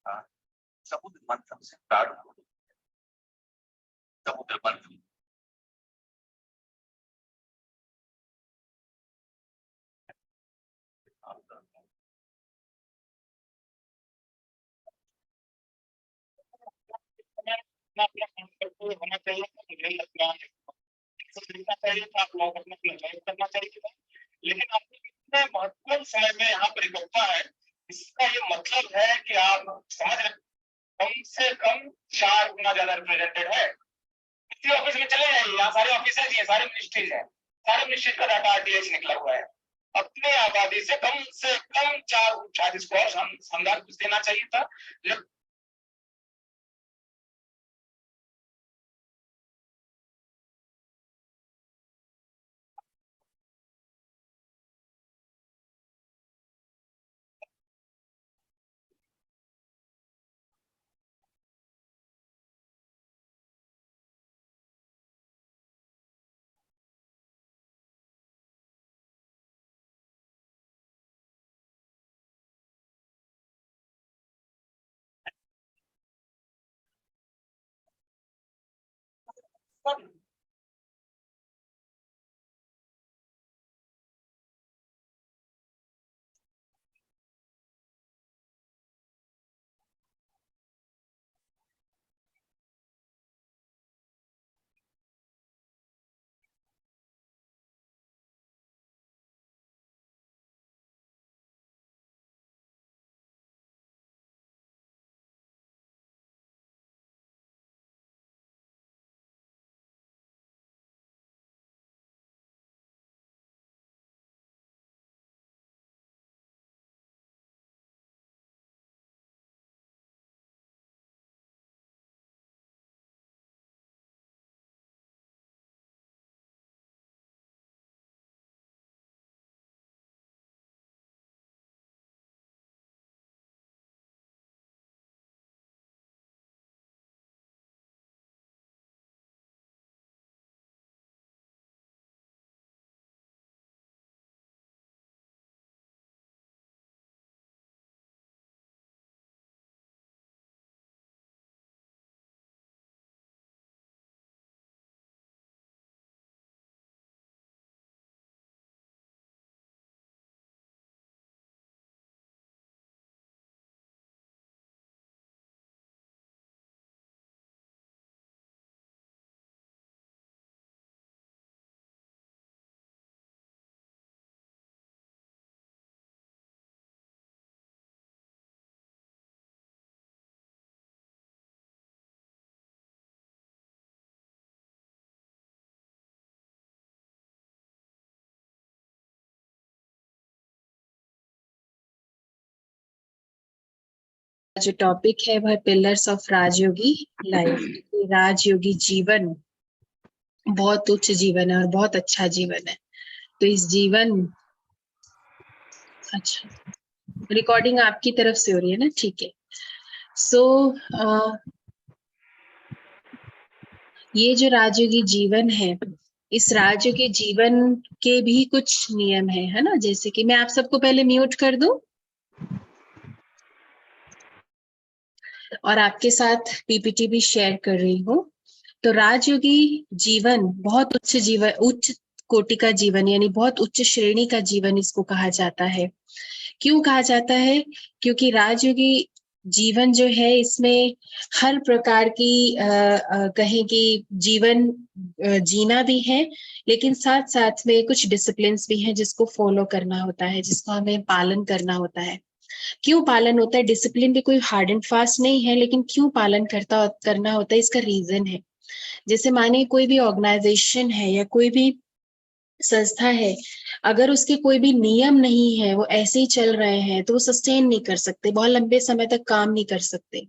समुद्र मंथन से प्रारंभ होती है। समुद्र मंथन होना चाहिए, आप लोग अपना करना चाहिए, लेकिन आपने कितने महत्वपूर्ण समय में यहाँ पर इकट्ठा है, इसका ये मतलब है कि आप समाज कम से कम 4 गुना ज्यादा रिप्रेजेंटेड है। किसी ऑफिस में चले जाइए, यहाँ सारे ऑफिस है, सारे मिनिस्ट्रीज है, सारे मिनिस्ट्री का डाटा आरटीएच निकला हुआ है। अपने आबादी से कम 4 चार्जेस को शानदार कुछ देना चाहिए था। जो टॉपिक है वह पिलर्स ऑफ राजयोगी लाइफ। राजयोगी जीवन बहुत उच्च जीवन है और बहुत अच्छा जीवन है। तो इस जीवन, अच्छा रिकॉर्डिंग आपकी तरफ से हो रही है ना, ठीक है। ये जो राजयोगी जीवन है, इस राजयोगी जीवन के भी कुछ नियम है ना। जैसे कि मैं आप सबको पहले म्यूट कर दूं और आपके साथ पीपीटी भी शेयर कर रही हूँ। तो राजयोगी जीवन बहुत उच्च कोटि का जीवन, यानी बहुत उच्च श्रेणी का जीवन इसको कहा जाता है। क्यों कहा जाता है? क्योंकि राजयोगी जीवन जो है इसमें हर प्रकार की कहें कि जीवन जीना भी है, लेकिन साथ साथ में कुछ डिसिप्लिन भी हैं जिसको फॉलो करना होता है, जिसको हमें पालन करना होता है। क्यों पालन होता है? डिसिप्लिन भी कोई हार्ड एंड फास्ट नहीं है, लेकिन क्यों पालन करना होता है, इसका रीजन है। जैसे माने कोई भी ऑर्गेनाइजेशन है या कोई भी संस्था है, अगर उसके कोई भी नियम नहीं है, वो ऐसे ही चल रहे हैं, तो वो सस्टेन नहीं कर सकते, बहुत लंबे समय तक काम नहीं कर सकते।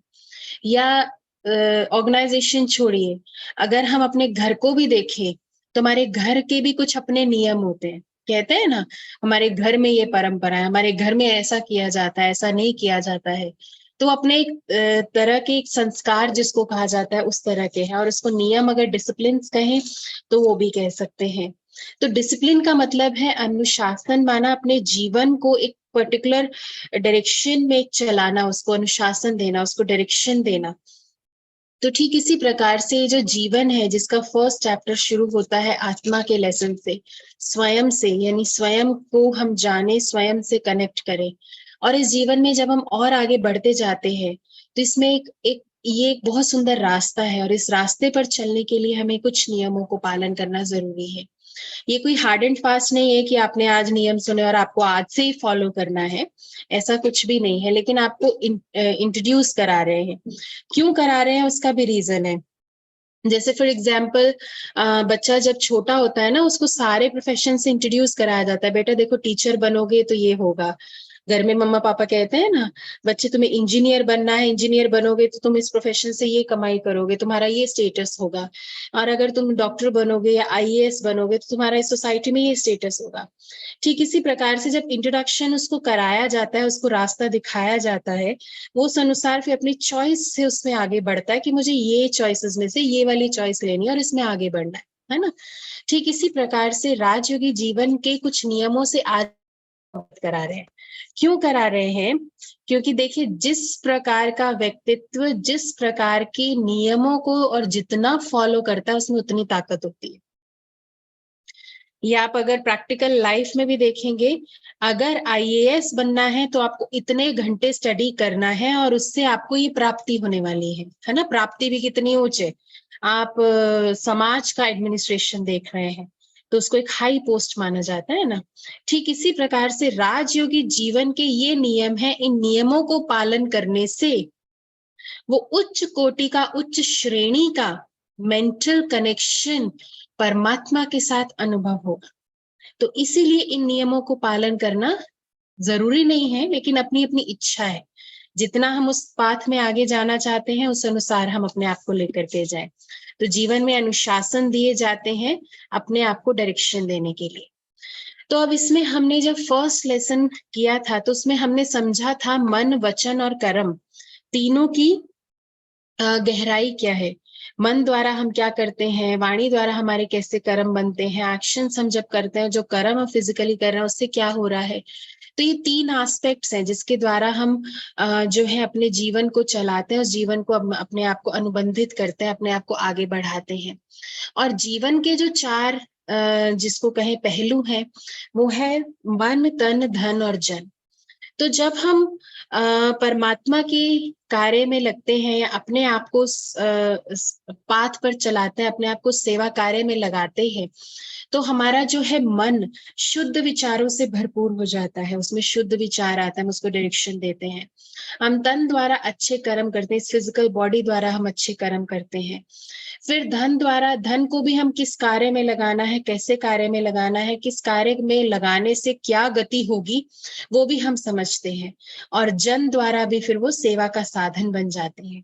या ऑर्गेनाइजेशन छोड़िए, अगर हम अपने घर को भी देखें तो हमारे घर के भी कुछ अपने नियम होते हैं। कहते हैं ना, हमारे घर में ये परंपरा है, हमारे घर में ऐसा किया जाता है, ऐसा नहीं किया जाता है। तो अपने एक तरह के एक संस्कार जिसको कहा जाता है उस तरह के हैं, और उसको नियम अगर डिसिप्लिन कहें तो वो भी कह सकते हैं। तो डिसिप्लिन का मतलब है अनुशासन, माना अपने जीवन को एक पर्टिकुलर डायरेक्शन में चलाना, उसको अनुशासन देना, उसको डायरेक्शन देना। तो ठीक इसी प्रकार से जो जीवन है, जिसका फर्स्ट चैप्टर शुरू होता है आत्मा के लेसन से, स्वयं से, यानी स्वयं को हम जाने, स्वयं से कनेक्ट करें। और इस जीवन में जब हम और आगे बढ़ते जाते हैं तो इसमें ये एक बहुत सुंदर रास्ता है, और इस रास्ते पर चलने के लिए हमें कुछ नियमों को पालन करना जरूरी है। ये कोई हार्ड एंड फास्ट नहीं है कि आपने आज नियम सुने और आपको आज से ही फॉलो करना है, ऐसा कुछ भी नहीं है, लेकिन आपको इंट्रोड्यूस करा रहे हैं। क्यों करा रहे हैं उसका भी रीजन है। जैसे फॉर एग्जाम्पल बच्चा जब छोटा होता है ना, उसको सारे प्रोफेशन से इंट्रोड्यूस कराया जाता है, बेटा देखो टीचर बनोगे तो ये होगा। घर में मम्मा पापा कहते हैं ना, बच्चे तुम्हें इंजीनियर बनना है, इंजीनियर बनोगे तो तुम इस प्रोफेशन से ये कमाई करोगे, तुम्हारा ये स्टेटस होगा, और अगर तुम डॉक्टर बनोगे या आईएएस बनोगे तो तुम्हारा इस सोसाइटी में ये स्टेटस होगा। ठीक इसी प्रकार से जब इंट्रोडक्शन उसको कराया जाता है, उसको रास्ता दिखाया जाता है, वो उस अनुसार फिर अपनी चॉइस से उसमें आगे बढ़ता है कि मुझे ये चॉइसेस में से ये वाली चॉइस लेनी है और इसमें आगे बढ़ना है ना। ठीक इसी प्रकार से राजयोगी जीवन के कुछ नियमों से आज करा रहे हैं। क्यों करा रहे हैं? क्योंकि देखिए, जिस प्रकार का व्यक्तित्व जिस प्रकार के नियमों को और जितना फॉलो करता है, उसमें उतनी ताकत होती है। ये आप अगर प्रैक्टिकल लाइफ में भी देखेंगे, अगर आईएएस बनना है तो आपको इतने घंटे स्टडी करना है और उससे आपको ये प्राप्ति होने वाली है ना। प्राप्ति भी कितनी ऊंचे, आप समाज का एडमिनिस्ट्रेशन देख रहे हैं तो उसको एक हाई पोस्ट माना जाता है ना। ठीक इसी प्रकार से राजयोगी जीवन के ये नियम है, इन नियमों को पालन करने से वो उच्च कोटि का, उच्च श्रेणी का मेंटल कनेक्शन परमात्मा के साथ अनुभव होगा। तो इसीलिए इन नियमों को पालन करना जरूरी नहीं है, लेकिन अपनी अपनी इच्छा है। जितना हम उस पाथ में आगे जाना चाहते हैं उस अनुसार हम अपने आप को लेकर के जाएं। तो जीवन में अनुशासन दिए जाते हैं अपने आप को डायरेक्शन देने के लिए। तो अब इसमें हमने जब फर्स्ट लेसन किया था तो उसमें हमने समझा था मन, वचन और कर्म तीनों की गहराई क्या है। मन द्वारा हम क्या करते हैं, वाणी द्वारा हमारे कैसे कर्म बनते हैं, एक्शंस हम जब करते हैं, जो कर्म हम फिजिकली कर रहे हैं उससे क्या हो रहा है। तो ये तीन एस्पेक्ट्स हैं जिसके द्वारा हम जो है अपने जीवन को चलाते हैं, उस जीवन को अपने आप को अनुबंधित करते हैं, अपने आप को आगे बढ़ाते हैं। और जीवन के जो चार जिसको कहें पहलू हैं, वो है मन, तन, धन और जन। तो जब हम परमात्मा के कार्य में लगते हैं या अपने आप को पाथ पर चलाते हैं, अपने आप को सेवा कार्य में लगाते हैं, तो हमारा जो है मन शुद्ध विचारों से भरपूर हो जाता है, उसमें शुद्ध विचार आता है, हम उसको डायरेक्शन देते हैं। हम तन द्वारा अच्छे कर्म करते हैं, इस फिजिकल बॉडी द्वारा हम अच्छे कर्म करते हैं। फिर धन द्वारा, धन को भी हम किस कार्य में लगाना है, कैसे कार्य में लगाना है, किस कार्य में लगाने से क्या गति होगी, वो भी हम समझते हैं। और जन द्वारा भी फिर वो सेवा का साधन बन जाते हैं।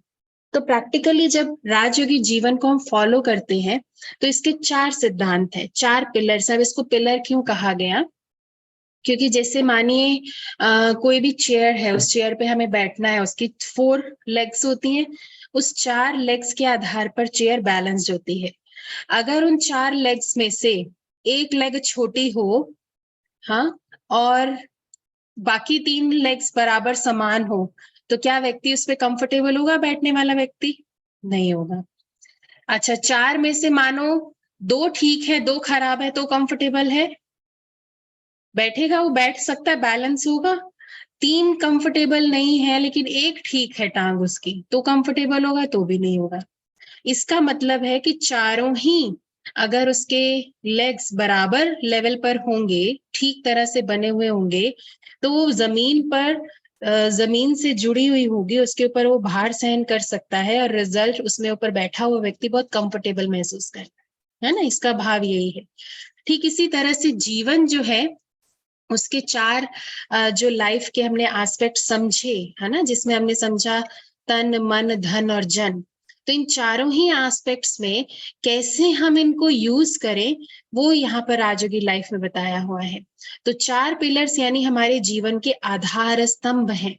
तो प्रैक्टिकली जब राजयोगी जीवन को हम फॉलो करते हैं तो इसके चार सिद्धांत हैं, चार पिलर्स। अब इसको पिलर क्यों कहा गया? क्योंकि जैसे मानिए कोई भी चेयर है, उस चेयर पे हमें बैठना है, उसकी 4 लेग्स होती हैं, उस 4 लेग्स के आधार पर चेयर बैलेंस्ड होती है। अगर उन 4 लेग्स में से एक लेग छोटी हो, हाँ, और बाकी 3 लेग्स बराबर समान हो, तो क्या व्यक्ति उस पे कंफर्टेबल होगा? बैठने वाला व्यक्ति नहीं होगा। अच्छा, 4 में से मानो 2 ठीक है, 2 खराब है, तो कंफर्टेबल है, बैठेगा, वो बैठ सकता है, बैलेंस होगा। 3 कंफर्टेबल नहीं है लेकिन 1 ठीक है टांग उसकी, तो कंफर्टेबल होगा? तो भी नहीं होगा। इसका मतलब है कि चारों ही अगर उसके लेग्स बराबर लेवल पर होंगे, ठीक तरह से बने हुए होंगे, तो वो जमीन से जुड़ी हुई होगी, उसके ऊपर वो भार सहन कर सकता है और रिजल्ट उसमें ऊपर बैठा हुआ व्यक्ति बहुत कंफर्टेबल महसूस करता है ना। इसका भाव यही है। ठीक इसी तरह से जीवन जो है उसके 4 जो लाइफ के हमने एस्पेक्ट समझे, है ना, जिसमें हमने समझा तन, मन, धन और जन। तो इन चारों ही एस्पेक्ट्स में कैसे हम इनको यूज करें, वो यहाँ पर राजयोगी लाइफ में बताया हुआ है। तो 4 पिलर्स यानी हमारे जीवन के आधार स्तंभ हैं।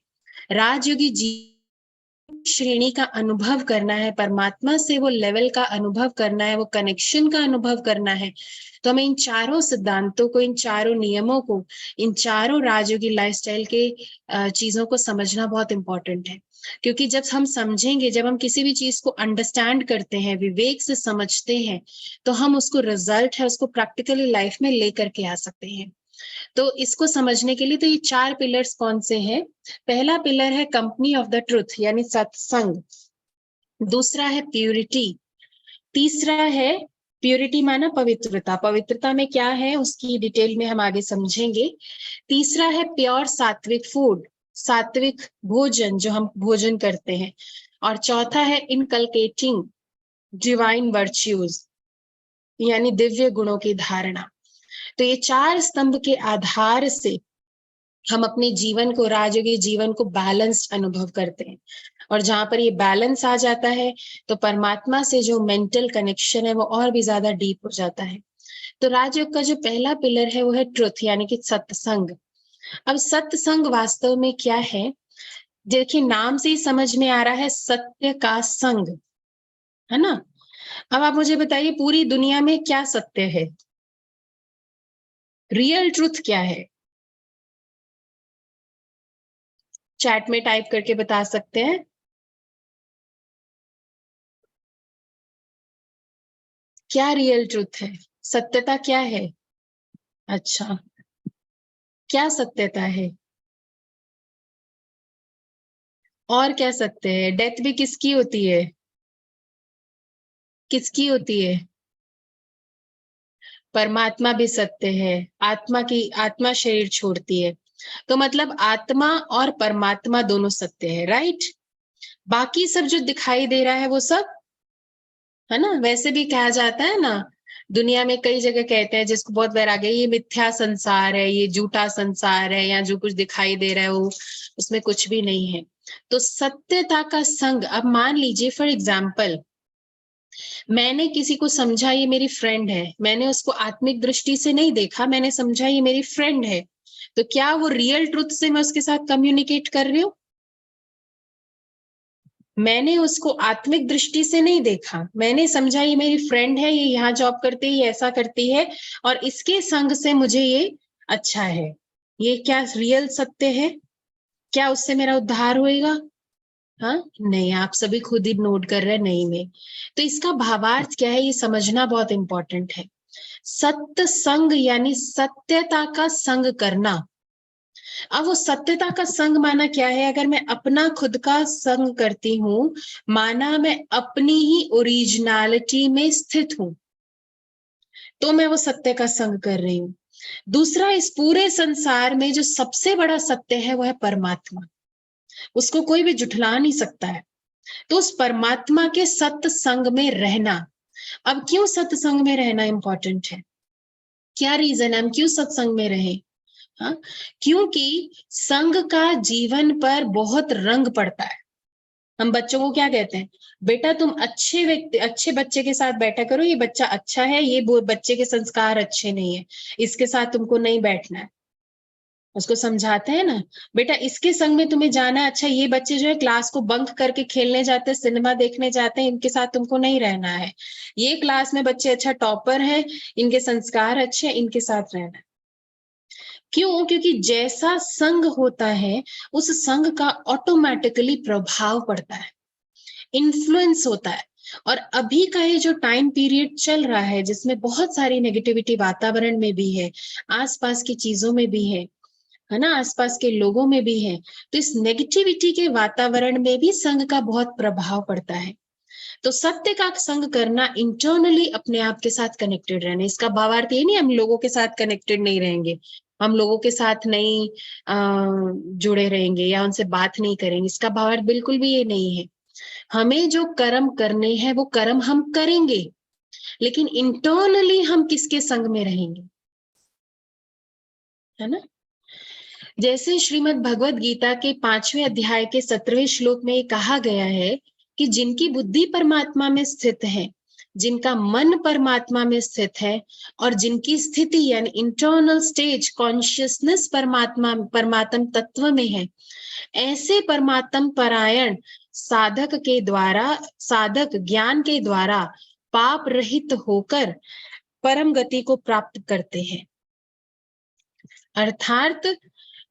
राजयोगी श्रेणी का अनुभव करना है, परमात्मा से वो लेवल का अनुभव करना है, वो कनेक्शन का अनुभव करना है, तो हमें इन चारों सिद्धांतों को, इन चारों नियमों को, इन चारों राजयोगी लाइफस्टाइल के चीजों को समझना बहुत इंपॉर्टेंट है। क्योंकि जब हम समझेंगे, जब हम किसी भी चीज को अंडरस्टैंड करते हैं, विवेक से समझते हैं, तो हम उसको रिजल्ट है उसको प्रैक्टिकली लाइफ में लेकर के आ सकते हैं। तो इसको समझने के लिए तो ये 4 पिलर्स कौन से हैं? पहला पिलर है कंपनी ऑफ द ट्रुथ यानी सत्संग, दूसरा है प्यूरिटी, तीसरा है प्यूरिटी माना पवित्रता, पवित्रता में क्या है उसकी डिटेल में हम आगे समझेंगे। तीसरा है प्योर सात्विक फूड, सात्विक भोजन जो हम भोजन करते हैं, और चौथा है इनकलकेटिंग डिवाइन वर्च्यूज यानी दिव्य गुणों की धारणा। तो ये 4 स्तंभ के आधार से हम अपने जीवन को, राजयोगी जीवन को बैलेंस्ड अनुभव करते हैं, और जहां पर ये बैलेंस आ जाता है तो परमात्मा से जो मेंटल कनेक्शन है वो और भी ज्यादा डीप हो जाता है। तो राजयोग का जो पहला पिलर है वो है ट्रुथ यानी कि सत्संग। अब सत्संग वास्तव में क्या है? देखिए, नाम से ही समझ में आ रहा है, सत्य का संग, है ना। अब आप मुझे बताइए पूरी दुनिया में क्या सत्य है? रियल ट्रुथ क्या है? चैट में टाइप करके बता सकते हैं। क्या रियल ट्रुथ है? सत्यता क्या है? अच्छा, क्या सत्यता है? और क्या सत्य है? डेथ भी किसकी होती है? किसकी होती है? परमात्मा भी सत्य है। आत्मा शरीर छोड़ती है, तो मतलब आत्मा और परमात्मा दोनों सत्य है, राइट। बाकी सब जो दिखाई दे रहा है वो सब, है ना। वैसे भी कहा जाता है ना, दुनिया में कई जगह कहते हैं, जिसको बहुत वैराग्य है, ये मिथ्या संसार है, ये झूठा संसार है, या जो कुछ दिखाई दे रहा है वो उसमें कुछ भी नहीं है। तो सत्यता का संग, अब मान लीजिए फॉर एग्जाम्पल मैंने किसी को समझा ये मेरी फ्रेंड है, मैंने उसको आत्मिक दृष्टि से नहीं देखा, मैंने समझा ये मेरी फ्रेंड है, तो क्या वो रियल ट्रुथ से मैं उसके साथ कम्युनिकेट कर रही हूँ? मैंने उसको आत्मिक दृष्टि से नहीं देखा, मैंने समझा ये मेरी फ्रेंड है, ये यहाँ जॉब करती है, ये ऐसा करती है, और इसके संग से मुझे ये अच्छा है। ये क्या रियल सत्य है? क्या उससे मेरा उद्धार होएगा? हाँ नहीं, आप सभी खुद ही नोट कर रहे हैं नहीं में। तो इसका भावार्थ क्या है ये समझना बहुत इंपॉर्टेंट है। सत्य संग यानी सत्यता का संग करना। अब वो सत्यता का संग माना क्या है? अगर मैं अपना खुद का संग करती हूँ, माना मैं अपनी ही ओरिजिनलिटी में स्थित हूं, तो मैं वो सत्य का संग कर रही हूँ। दूसरा, इस पूरे संसार में जो सबसे बड़ा सत्य है वो है परमात्मा, उसको कोई भी जुठला नहीं सकता है। तो उस परमात्मा के सत्संग में रहना। अब क्यों सत्संग में रहना इंपॉर्टेंट है? क्या रीजन है हम क्यों सत्संग में रहें? हाँ, क्योंकि संग का जीवन पर बहुत रंग पड़ता है। हम बच्चों को क्या कहते हैं? बेटा तुम अच्छे बच्चे के साथ बैठा करो, ये बच्चा अच्छा है, ये बच्चे के संस्कार अच्छे नहीं है, इसके साथ तुमको नहीं बैठना है। उसको समझाते हैं ना, बेटा इसके संग में तुम्हें जाना है, अच्छा ये बच्चे जो है क्लास को बंक करके खेलने जाते हैं, सिनेमा देखने जाते हैं, इनके साथ तुमको नहीं रहना है। ये क्लास में बच्चे अच्छा टॉपर है, इनके संस्कार अच्छे हैं, इनके साथ रहना है। क्यों? क्योंकि जैसा संग होता है उस संग का ऑटोमेटिकली प्रभाव पड़ता है, इन्फ्लुएंस होता है। और अभी का ये जो टाइम पीरियड चल रहा है जिसमें बहुत सारी नेगेटिविटी वातावरण में भी है, आसपास की चीजों में भी है ना, आसपास के लोगों में भी है, तो इस नेगेटिविटी के वातावरण में भी संग का बहुत प्रभाव पड़ता है। तो सत्य का संग करना, इंटरनली अपने आप के साथ कनेक्टेड रहना। इसका भावार्थ ये नहीं हम लोगों के साथ कनेक्टेड नहीं रहेंगे, हम लोगों के साथ नहीं जुड़े रहेंगे या उनसे बात नहीं करेंगे, इसका भावार्थ बिल्कुल भी ये नहीं है। हमें जो कर्म करने हैं वो कर्म हम करेंगे, लेकिन इंटरनली हम किसके संग में रहेंगे, है ना। जैसे श्रीमद् भगवत गीता के 5वें अध्याय के 17वें श्लोक में कहा गया है कि जिनकी बुद्धि परमात्मा में स्थित है, जिनका मन परमात्मा में स्थित है, और जिनकी स्थिति यानी इंटरनल स्टेज कॉन्शियसनेस परमात्मा तत्व में है, ऐसे परमात्म परायण साधक ज्ञान के द्वारा पाप रहित होकर परम गति को प्राप्त करते हैं। अर्थात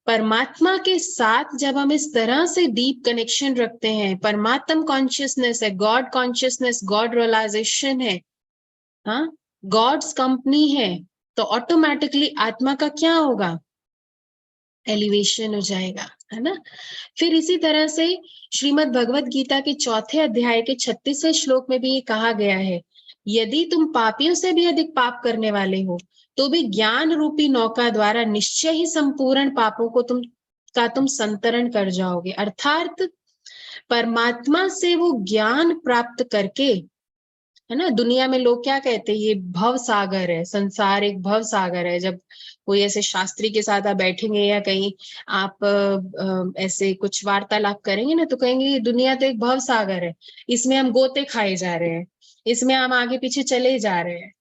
परमात्मा के साथ जब हम इस तरह से डीप कनेक्शन रखते हैं, परमात्म कॉन्शियसनेस है, गॉड कॉन्शियसनेस, गॉड रियलाइजेशन है, हाँ, गॉड्स कंपनी है, तो ऑटोमेटिकली आत्मा का क्या होगा? एलिवेशन हो जाएगा, है ना। फिर इसी तरह से श्रीमद् भगवत गीता के 4थे अध्याय के 36वें श्लोक में भी ये कहा गया है, यदि तुम पापियों से भी अधिक पाप करने वाले हो तो भी ज्ञान रूपी नौका द्वारा निश्चय ही संपूर्ण पापों को तुम संतरण कर जाओगे। अर्थात परमात्मा से वो ज्ञान प्राप्त करके, है ना, दुनिया में लोग क्या कहते हैं, ये भव सागर है, संसार एक भव सागर है। जब कोई ऐसे शास्त्री के साथ आप बैठेंगे या कहीं आप ऐसे कुछ वार्तालाप करेंगे ना, तो कहेंगे ये दुनिया तो एक भव सागर है, इसमें हम गोते खाए जा रहे हैं, इसमें हम आगे पीछे चले जा रहे हैं।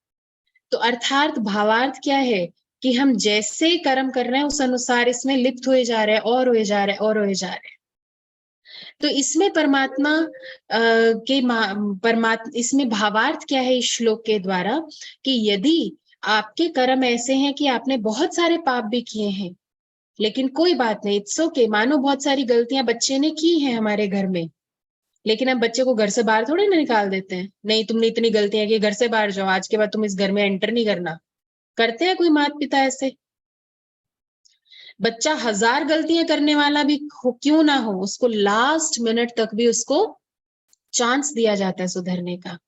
तो अर्थात भावार्थ क्या है कि हम जैसे कर्म कर रहे हैं उस अनुसार इसमें लिप्त हुए जा रहे हैं और हुए जा रहे हैं और हुए जा रहे हैं। तो इसमें इसमें भावार्थ क्या है इस श्लोक के द्वारा कि यदि आपके कर्म ऐसे हैं कि आपने बहुत सारे पाप भी किए हैं, लेकिन कोई बात नहीं, इट्स ओके, मानो बहुत सारी गलतियां बच्चे ने की हैं हमारे घर में, लेकिन हम बच्चे को घर से बाहर थोड़ी ना निकाल देते हैं, नहीं तुमने इतनी गलतियां की, घर से बाहर जाओ, आज के बाद तुम इस घर में एंटर नहीं करना। करते हैं कोई माता पिता ऐसे? बच्चा 1000 गलतियां करने वाला भी क्यों ना हो, उसको लास्ट मिनट तक भी उसको चांस दिया जाता है सुधरने का।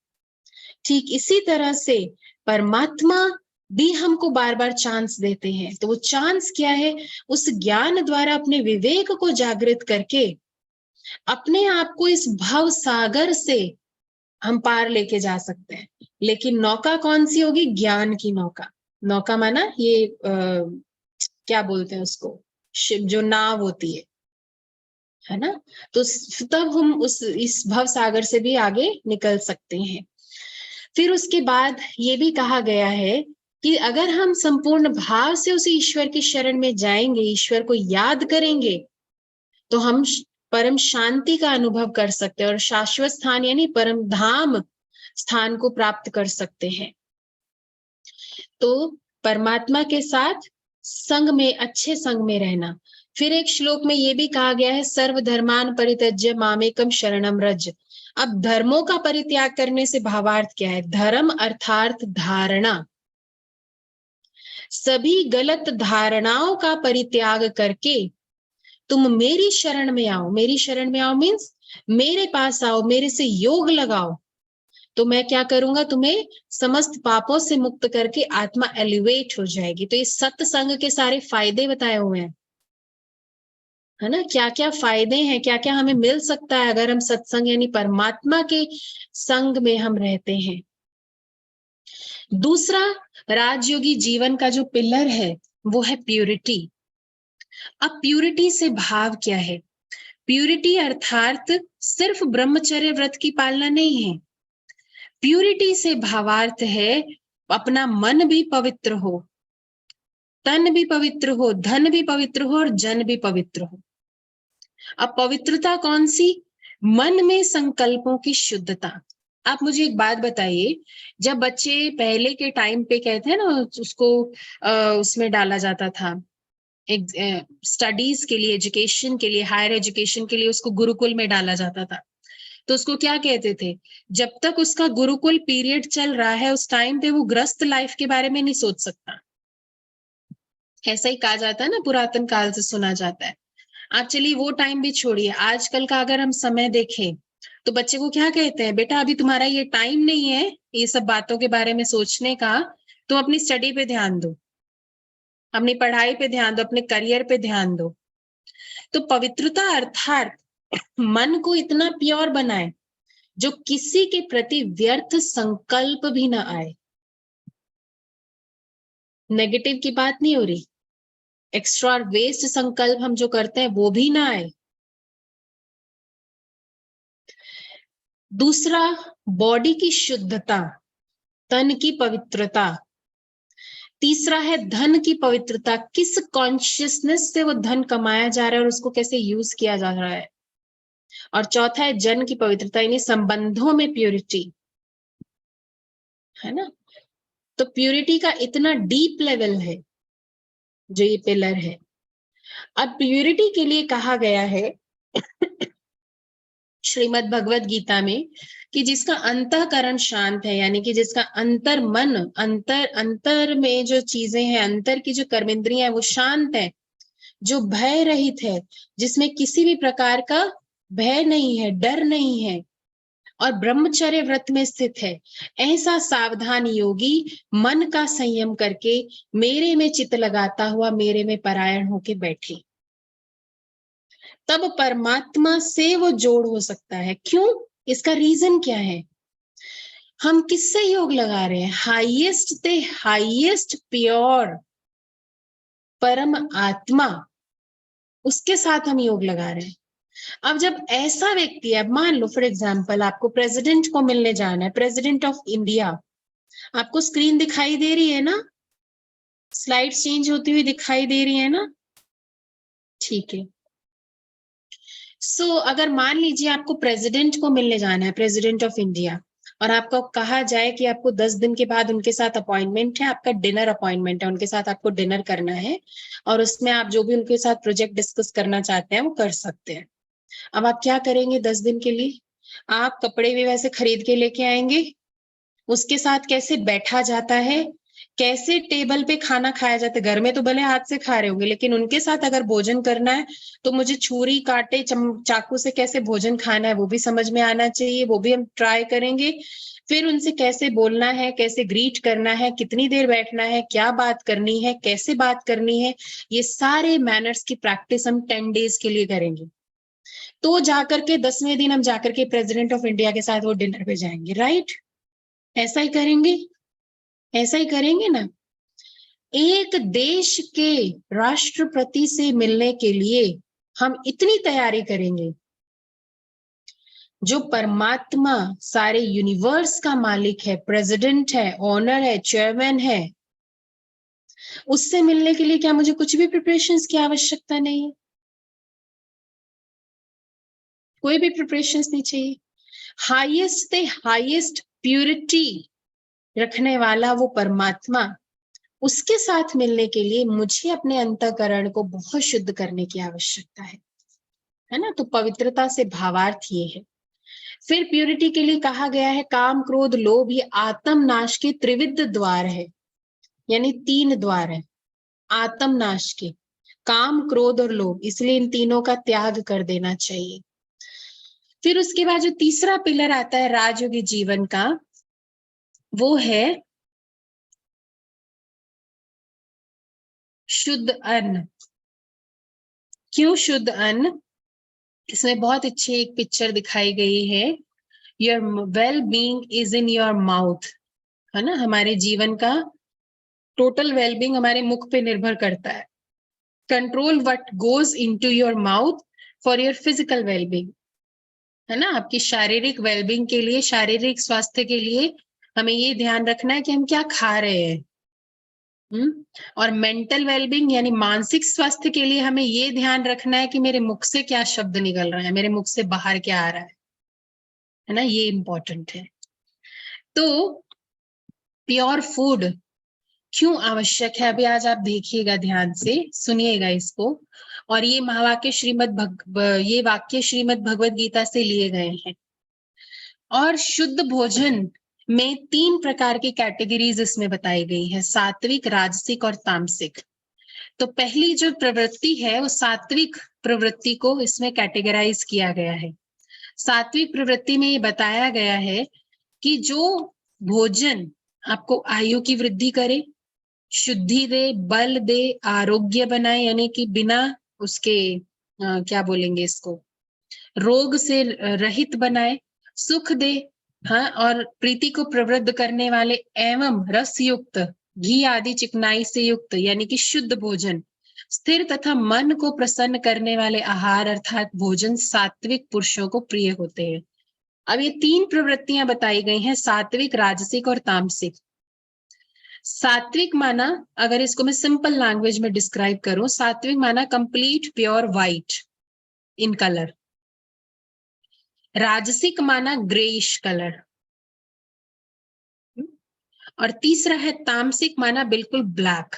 ठीक इसी तरह से परमात्मा भी हमको बार बार चांस देते हैं। तो वो चांस क्या है? उस ज्ञान द्वारा अपने विवेक को जागृत करके अपने आप को इस भव सागर से हम पार लेके जा सकते हैं। लेकिन नौका कौन सी होगी? ज्ञान की नौका। नौका माना ये क्या बोलते हैं उसको, शिप जो नाव होती है ना। तो तब हम इस भव सागर से भी आगे निकल सकते हैं। फिर उसके बाद ये भी कहा गया है कि अगर हम संपूर्ण भाव से उस ईश्वर की शरण में जाएंगे, ईश्वर को याद करेंगे, तो हम परम शांति का अनुभव कर सकते हैं और शाश्वत स्थान यानी परम धाम स्थान को प्राप्त कर सकते हैं। तो परमात्मा के साथ संग में, अच्छे संग में रहना। फिर एक श्लोक में ये भी कहा गया है, सर्व धर्मान परित्यज्य मामेकम शरणम रज। अब धर्मों का परित्याग करने से भावार्थ क्या है? धर्म अर्थात धारणा, सभी गलत धारणाओं का परित्याग करके तुम मेरी शरण में आओ। मेरी शरण में आओ मीन्स मेरे पास आओ, मेरे से योग लगाओ, तो मैं क्या करूंगा? तुम्हें समस्त पापों से मुक्त करके आत्मा एलिवेट हो जाएगी। तो ये सत्संग के सारे फायदे बताए हुए हैं, है ना। क्या क्या फायदे हैं, क्या क्या हमें मिल सकता है अगर हम सत्संग यानी परमात्मा के संग में हम रहते हैं। दूसरा राजयोगी जीवन का जो पिलर है वो है प्यूरिटी। अब प्यूरिटी से भाव क्या है? प्यूरिटी अर्थात सिर्फ ब्रह्मचर्य व्रत की पालना नहीं है। प्यूरिटी से भावार्थ है अपना मन भी पवित्र हो, तन भी पवित्र हो, धन भी पवित्र हो और जन भी पवित्र हो। अब पवित्रता कौन सी? मन में संकल्पों की शुद्धता। आप मुझे एक बात बताइए, जब बच्चे पहले के टाइम पे कहते हैं ना, उसको उसमें डाला जाता था एक स्टडीज के लिए, एजुकेशन के लिए, हायर एजुकेशन के लिए उसको गुरुकुल में डाला जाता था, तो उसको क्या कहते थे? जब तक उसका गुरुकुल पीरियड चल रहा है उस टाइम पे वो ग्रस्त लाइफ के बारे में नहीं सोच सकता। ऐसा ही कहा जाता है ना, पुरातन काल से सुना जाता है। आप चलिए वो टाइम भी छोड़िए, आजकल का अगर हम समय देखें तो बच्चे को क्या कहते हैं? बेटा अभी तुम्हारा ये टाइम नहीं है ये सब बातों के बारे में सोचने का, तुम अपनी स्टडी पे ध्यान दो, अपनी पढ़ाई पे ध्यान दो, अपने करियर पे ध्यान दो। तो पवित्रता अर्थात मन को इतना प्योर बनाए जो किसी के प्रति व्यर्थ संकल्प भी ना आए। नेगेटिव की बात नहीं हो रही, एक्स्ट्रा वेस्ट संकल्प हम जो करते हैं वो भी ना आए। दूसरा बॉडी की शुद्धता, तन की पवित्रता। तीसरा है धन की पवित्रता, किस कॉन्शियसनेस से वो धन कमाया जा रहा है और उसको कैसे यूज किया जा रहा है। और चौथा है जन की पवित्रता, यानी संबंधों में प्योरिटी, है ना। तो प्योरिटी का इतना डीप लेवल है जो ये पिलर है। अब प्योरिटी के लिए कहा गया है श्रीमद् भगवत गीता में कि जिसका अंतःकरण शांत है, यानी कि जिसका अंतर मन, अंतर में जो चीजें हैं, अंतर की जो कर्मेंद्रियां है वो शांत है, जो भय रहित है, जिसमें किसी भी प्रकार का भय नहीं है, डर नहीं है और ब्रह्मचर्य व्रत में स्थित है, ऐसा सावधान योगी मन का संयम करके मेरे में चित्त लगाता हुआ मेरे में परायण होके बैठे, तब परमात्मा से वो जोड़ हो सकता है। क्यों? इसका रीजन क्या है? हम किससे योग लगा रहे हैं? हाईएस्ट प्योर परम आत्मा, उसके साथ हम योग लगा रहे हैं। अब जब ऐसा व्यक्ति है, अब मान लो फॉर एग्जाम्पल आपको प्रेसिडेंट को मिलने जाना है, प्रेसिडेंट ऑफ इंडिया, आपको स्क्रीन दिखाई दे रही है ना, स्लाइड चेंज होती हुई दिखाई दे रही है ना, ठीक है। सो अगर मान लीजिए आपको प्रेसिडेंट को मिलने जाना है, प्रेसिडेंट ऑफ इंडिया, और आपको कहा जाए कि आपको 10 दिन के बाद उनके साथ अपॉइंटमेंट है, आपका डिनर अपॉइंटमेंट है, उनके साथ आपको डिनर करना है और उसमें आप जो भी उनके साथ प्रोजेक्ट डिस्कस करना चाहते हैं वो कर सकते हैं। अब आप क्या करेंगे 10 दिन के लिए? आप कपड़े भी वैसे खरीद के लेके आएंगे, उसके साथ कैसे बैठा जाता है, कैसे टेबल पे खाना खाया जाता है, घर में तो भले हाथ से खा रहे होंगे लेकिन उनके साथ अगर भोजन करना है तो मुझे छुरी कांटे चाकू से कैसे भोजन खाना है वो भी समझ में आना चाहिए, वो भी हम ट्राई करेंगे। फिर उनसे कैसे बोलना है, कैसे ग्रीट करना है, कितनी देर बैठना है, क्या बात करनी है, कैसे बात करनी है, ये सारे मैनर्स की प्रैक्टिस हम 10 डेज के लिए करेंगे। तो जाकर के 10वें दिन हम जाकर के प्रेसिडेंट ऑफ इंडिया के साथ वो डिनर पे जाएंगे, राइट? ऐसा ही करेंगे, ऐसा ही करेंगे ना। एक देश के राष्ट्रपति से मिलने के लिए हम इतनी तैयारी करेंगे, जो परमात्मा सारे यूनिवर्स का मालिक है, प्रेसिडेंट है, ऑनर है, चेयरमैन है, उससे मिलने के लिए क्या मुझे कुछ भी प्रिपरेशंस की आवश्यकता नहीं है? कोई भी प्रिपरेशंस नहीं चाहिए। हाईएस्ट से हाईएस्ट प्यूरिटी रखने वाला वो परमात्मा, उसके साथ मिलने के लिए मुझे अपने अंतःकरण को बहुत शुद्ध करने की आवश्यकता है ना। तो पवित्रता से भावार्थ ये है। फिर प्यूरिटी के लिए कहा गया है काम क्रोध लोभ ये आत्म नाश के त्रिविध द्वार है, यानी 3 द्वार है आत्म नाश के, काम क्रोध और लोभ, इसलिए इन तीनों का त्याग कर देना चाहिए। फिर उसके बाद जो तीसरा पिलर आता है राजयोगी जीवन का, वो है शुद्ध अन्न। क्यों शुद्ध अन्न? इसमें बहुत अच्छी एक पिक्चर दिखाई गई है, your well being is in your mouth, है ना। हमारे जीवन का टोटल वेलबींग हमारे मुख पे निर्भर करता है। Control what goes into your mouth for your physical wellbeing, है ना। आपकी शारीरिक वेलबींग के लिए, शारीरिक स्वास्थ्य के लिए हमें ये ध्यान रखना है कि हम क्या खा रहे हैं। और मेंटल वेलबींग यानी मानसिक स्वास्थ्य के लिए हमें ये ध्यान रखना है कि मेरे मुख से क्या शब्द निकल रहा है, मेरे मुख से बाहर क्या आ रहा है ना, ये इंपॉर्टेंट है। तो प्योर फूड क्यों आवश्यक है, अभी आज आप देखिएगा, ध्यान से सुनिएगा इसको। और ये महावाक्य ये वाक्य श्रीमद् भगवत गीता से लिए गए हैं। और शुद्ध भोजन में 3 प्रकार की कैटेगरीज इसमें बताई गई है, सात्विक, राजसिक और तामसिक। तो पहली जो प्रवृत्ति है वो सात्विक प्रवृत्ति को इसमें कैटेगराइज किया गया है। सात्विक प्रवृत्ति में ये बताया गया है कि जो भोजन आपको आयु की वृद्धि करे, शुद्धि दे, बल दे, आरोग्य बनाए, यानी कि बिना उसके क्या बोलेंगे इसको, रोग से रहित बनाए, सुख दे, हाँ, और प्रीति को प्रवृद्ध करने वाले एवं रस युक्त, घी आदि चिकनाई से युक्त, यानी कि शुद्ध भोजन, स्थिर तथा मन को प्रसन्न करने वाले आहार अर्थात भोजन सात्विक पुरुषों को प्रिय होते हैं। अब ये 3 प्रवृत्तियां बताई गई हैं, सात्विक, राजसिक और तामसिक। सात्विक माना, अगर इसको मैं सिंपल लैंग्वेज में डिस्क्राइब करूं, सात्विक माना complete pure white in colour, राजसिक माना ग्रेइश कलर, और तीसरा है तामसिक माना बिल्कुल ब्लैक।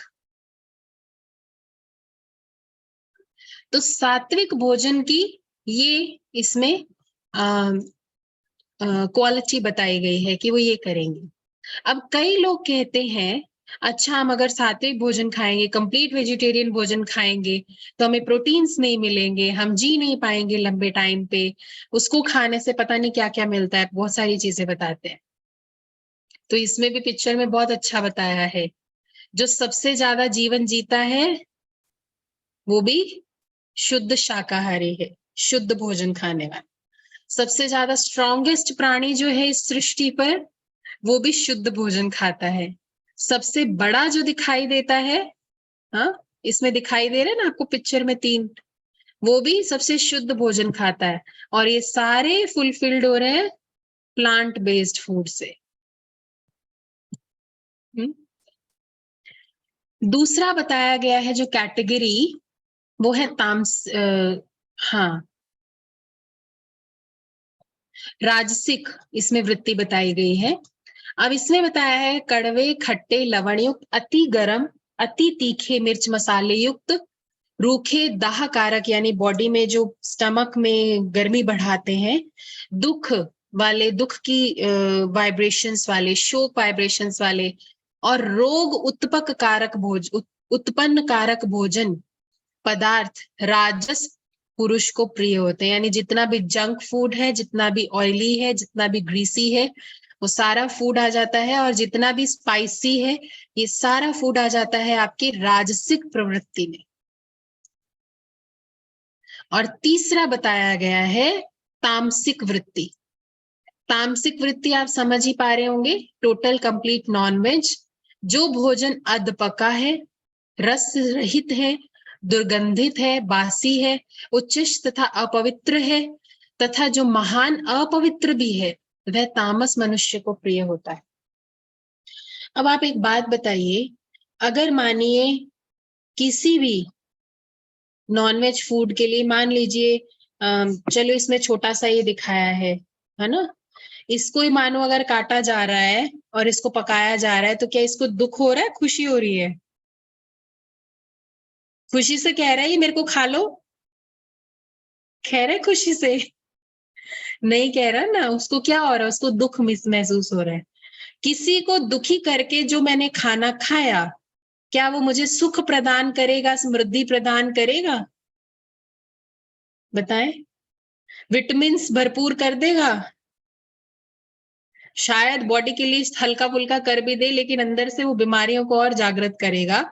तो सात्विक भोजन की ये इसमें क्वालिटी बताई गई है कि वो ये करेंगे। अब कई लोग कहते हैं अच्छा हम अगर सात्विक भोजन खाएंगे, कंप्लीट वेजिटेरियन भोजन खाएंगे तो हमें प्रोटीन्स नहीं मिलेंगे, हम जी नहीं पाएंगे लंबे टाइम पे, उसको खाने से पता नहीं क्या क्या मिलता है, बहुत सारी चीजें बताते हैं। तो इसमें भी पिक्चर में बहुत अच्छा बताया है, जो सबसे ज्यादा जीवन जीता है वो भी शुद्ध शाकाहारी है, शुद्ध भोजन खाने वाला। सबसे ज्यादा स्ट्रॉन्गेस्ट प्राणी जो है इस सृष्टि पर वो भी शुद्ध भोजन खाता है। सबसे बड़ा जो दिखाई देता है, हाँ इसमें दिखाई दे रहे हैं ना आपको पिक्चर में 3, वो भी सबसे शुद्ध भोजन खाता है। और ये सारे फुलफिल्ड हो रहे हैं प्लांट बेस्ड फूड से। दूसरा बताया गया है जो कैटेगरी, वो है हाँ राजसिक, इसमें वृत्ति बताई गई है। अब इसमें बताया है कड़वे, खट्टे, लवणयुक्त, अति गर्म, अति तीखे मिर्च मसाले युक्त, रूखे, दाह कारक यानी बॉडी में जो स्टमक में गर्मी बढ़ाते हैं, दुख वाले, दुख की वाइब्रेशंस वाले, शोक वाइब्रेशंस वाले, और रोग उत्पक कारक उत्पन्न कारक भोजन पदार्थ राजस पुरुष को प्रिय होते हैं। यानी जितना भी जंक फूड है, जितना भी ऑयली है, जितना भी ग्रीसी है, वो सारा फूड आ जाता है, और जितना भी स्पाइसी है ये सारा फूड आ जाता है आपकी राजसिक प्रवृत्ति में। और तीसरा बताया गया है तामसिक वृत्ति। तामसिक वृत्ति आप समझ ही पा रहे होंगे, टोटल कंप्लीट नॉनवेज, जो भोजन अधपका है, रस रहित है, दुर्गंधित है, बासी है, उच्चिष्ट तथा अपवित्र है, तथा जो महान अपवित्र भी है, वह तामस मनुष्य को प्रिय होता है। अब आप एक बात बताइए, अगर मानिए किसी भी नॉनवेज फूड के लिए, मान लीजिए चलो इसमें छोटा सा ये दिखाया है ना, इसको ही मानो अगर काटा जा रहा है और इसको पकाया जा रहा है, तो क्या इसको दुख हो रहा है, खुशी हो रही है? खुशी से कह रहा है ये मेरे को खा लो, कह रहे खुशी से? नहीं कह रहा ना, उसको क्या हो रहा है, उसको दुख महसूस हो रहा है। किसी को दुखी करके जो मैंने खाना खाया, क्या वो मुझे सुख प्रदान करेगा, समृद्धि प्रदान करेगा? बताएं, विटामिन्स भरपूर कर देगा? शायद बॉडी के लिए हल्का फुल्का कर भी दे, लेकिन अंदर से वो बीमारियों को और जागृत करेगा,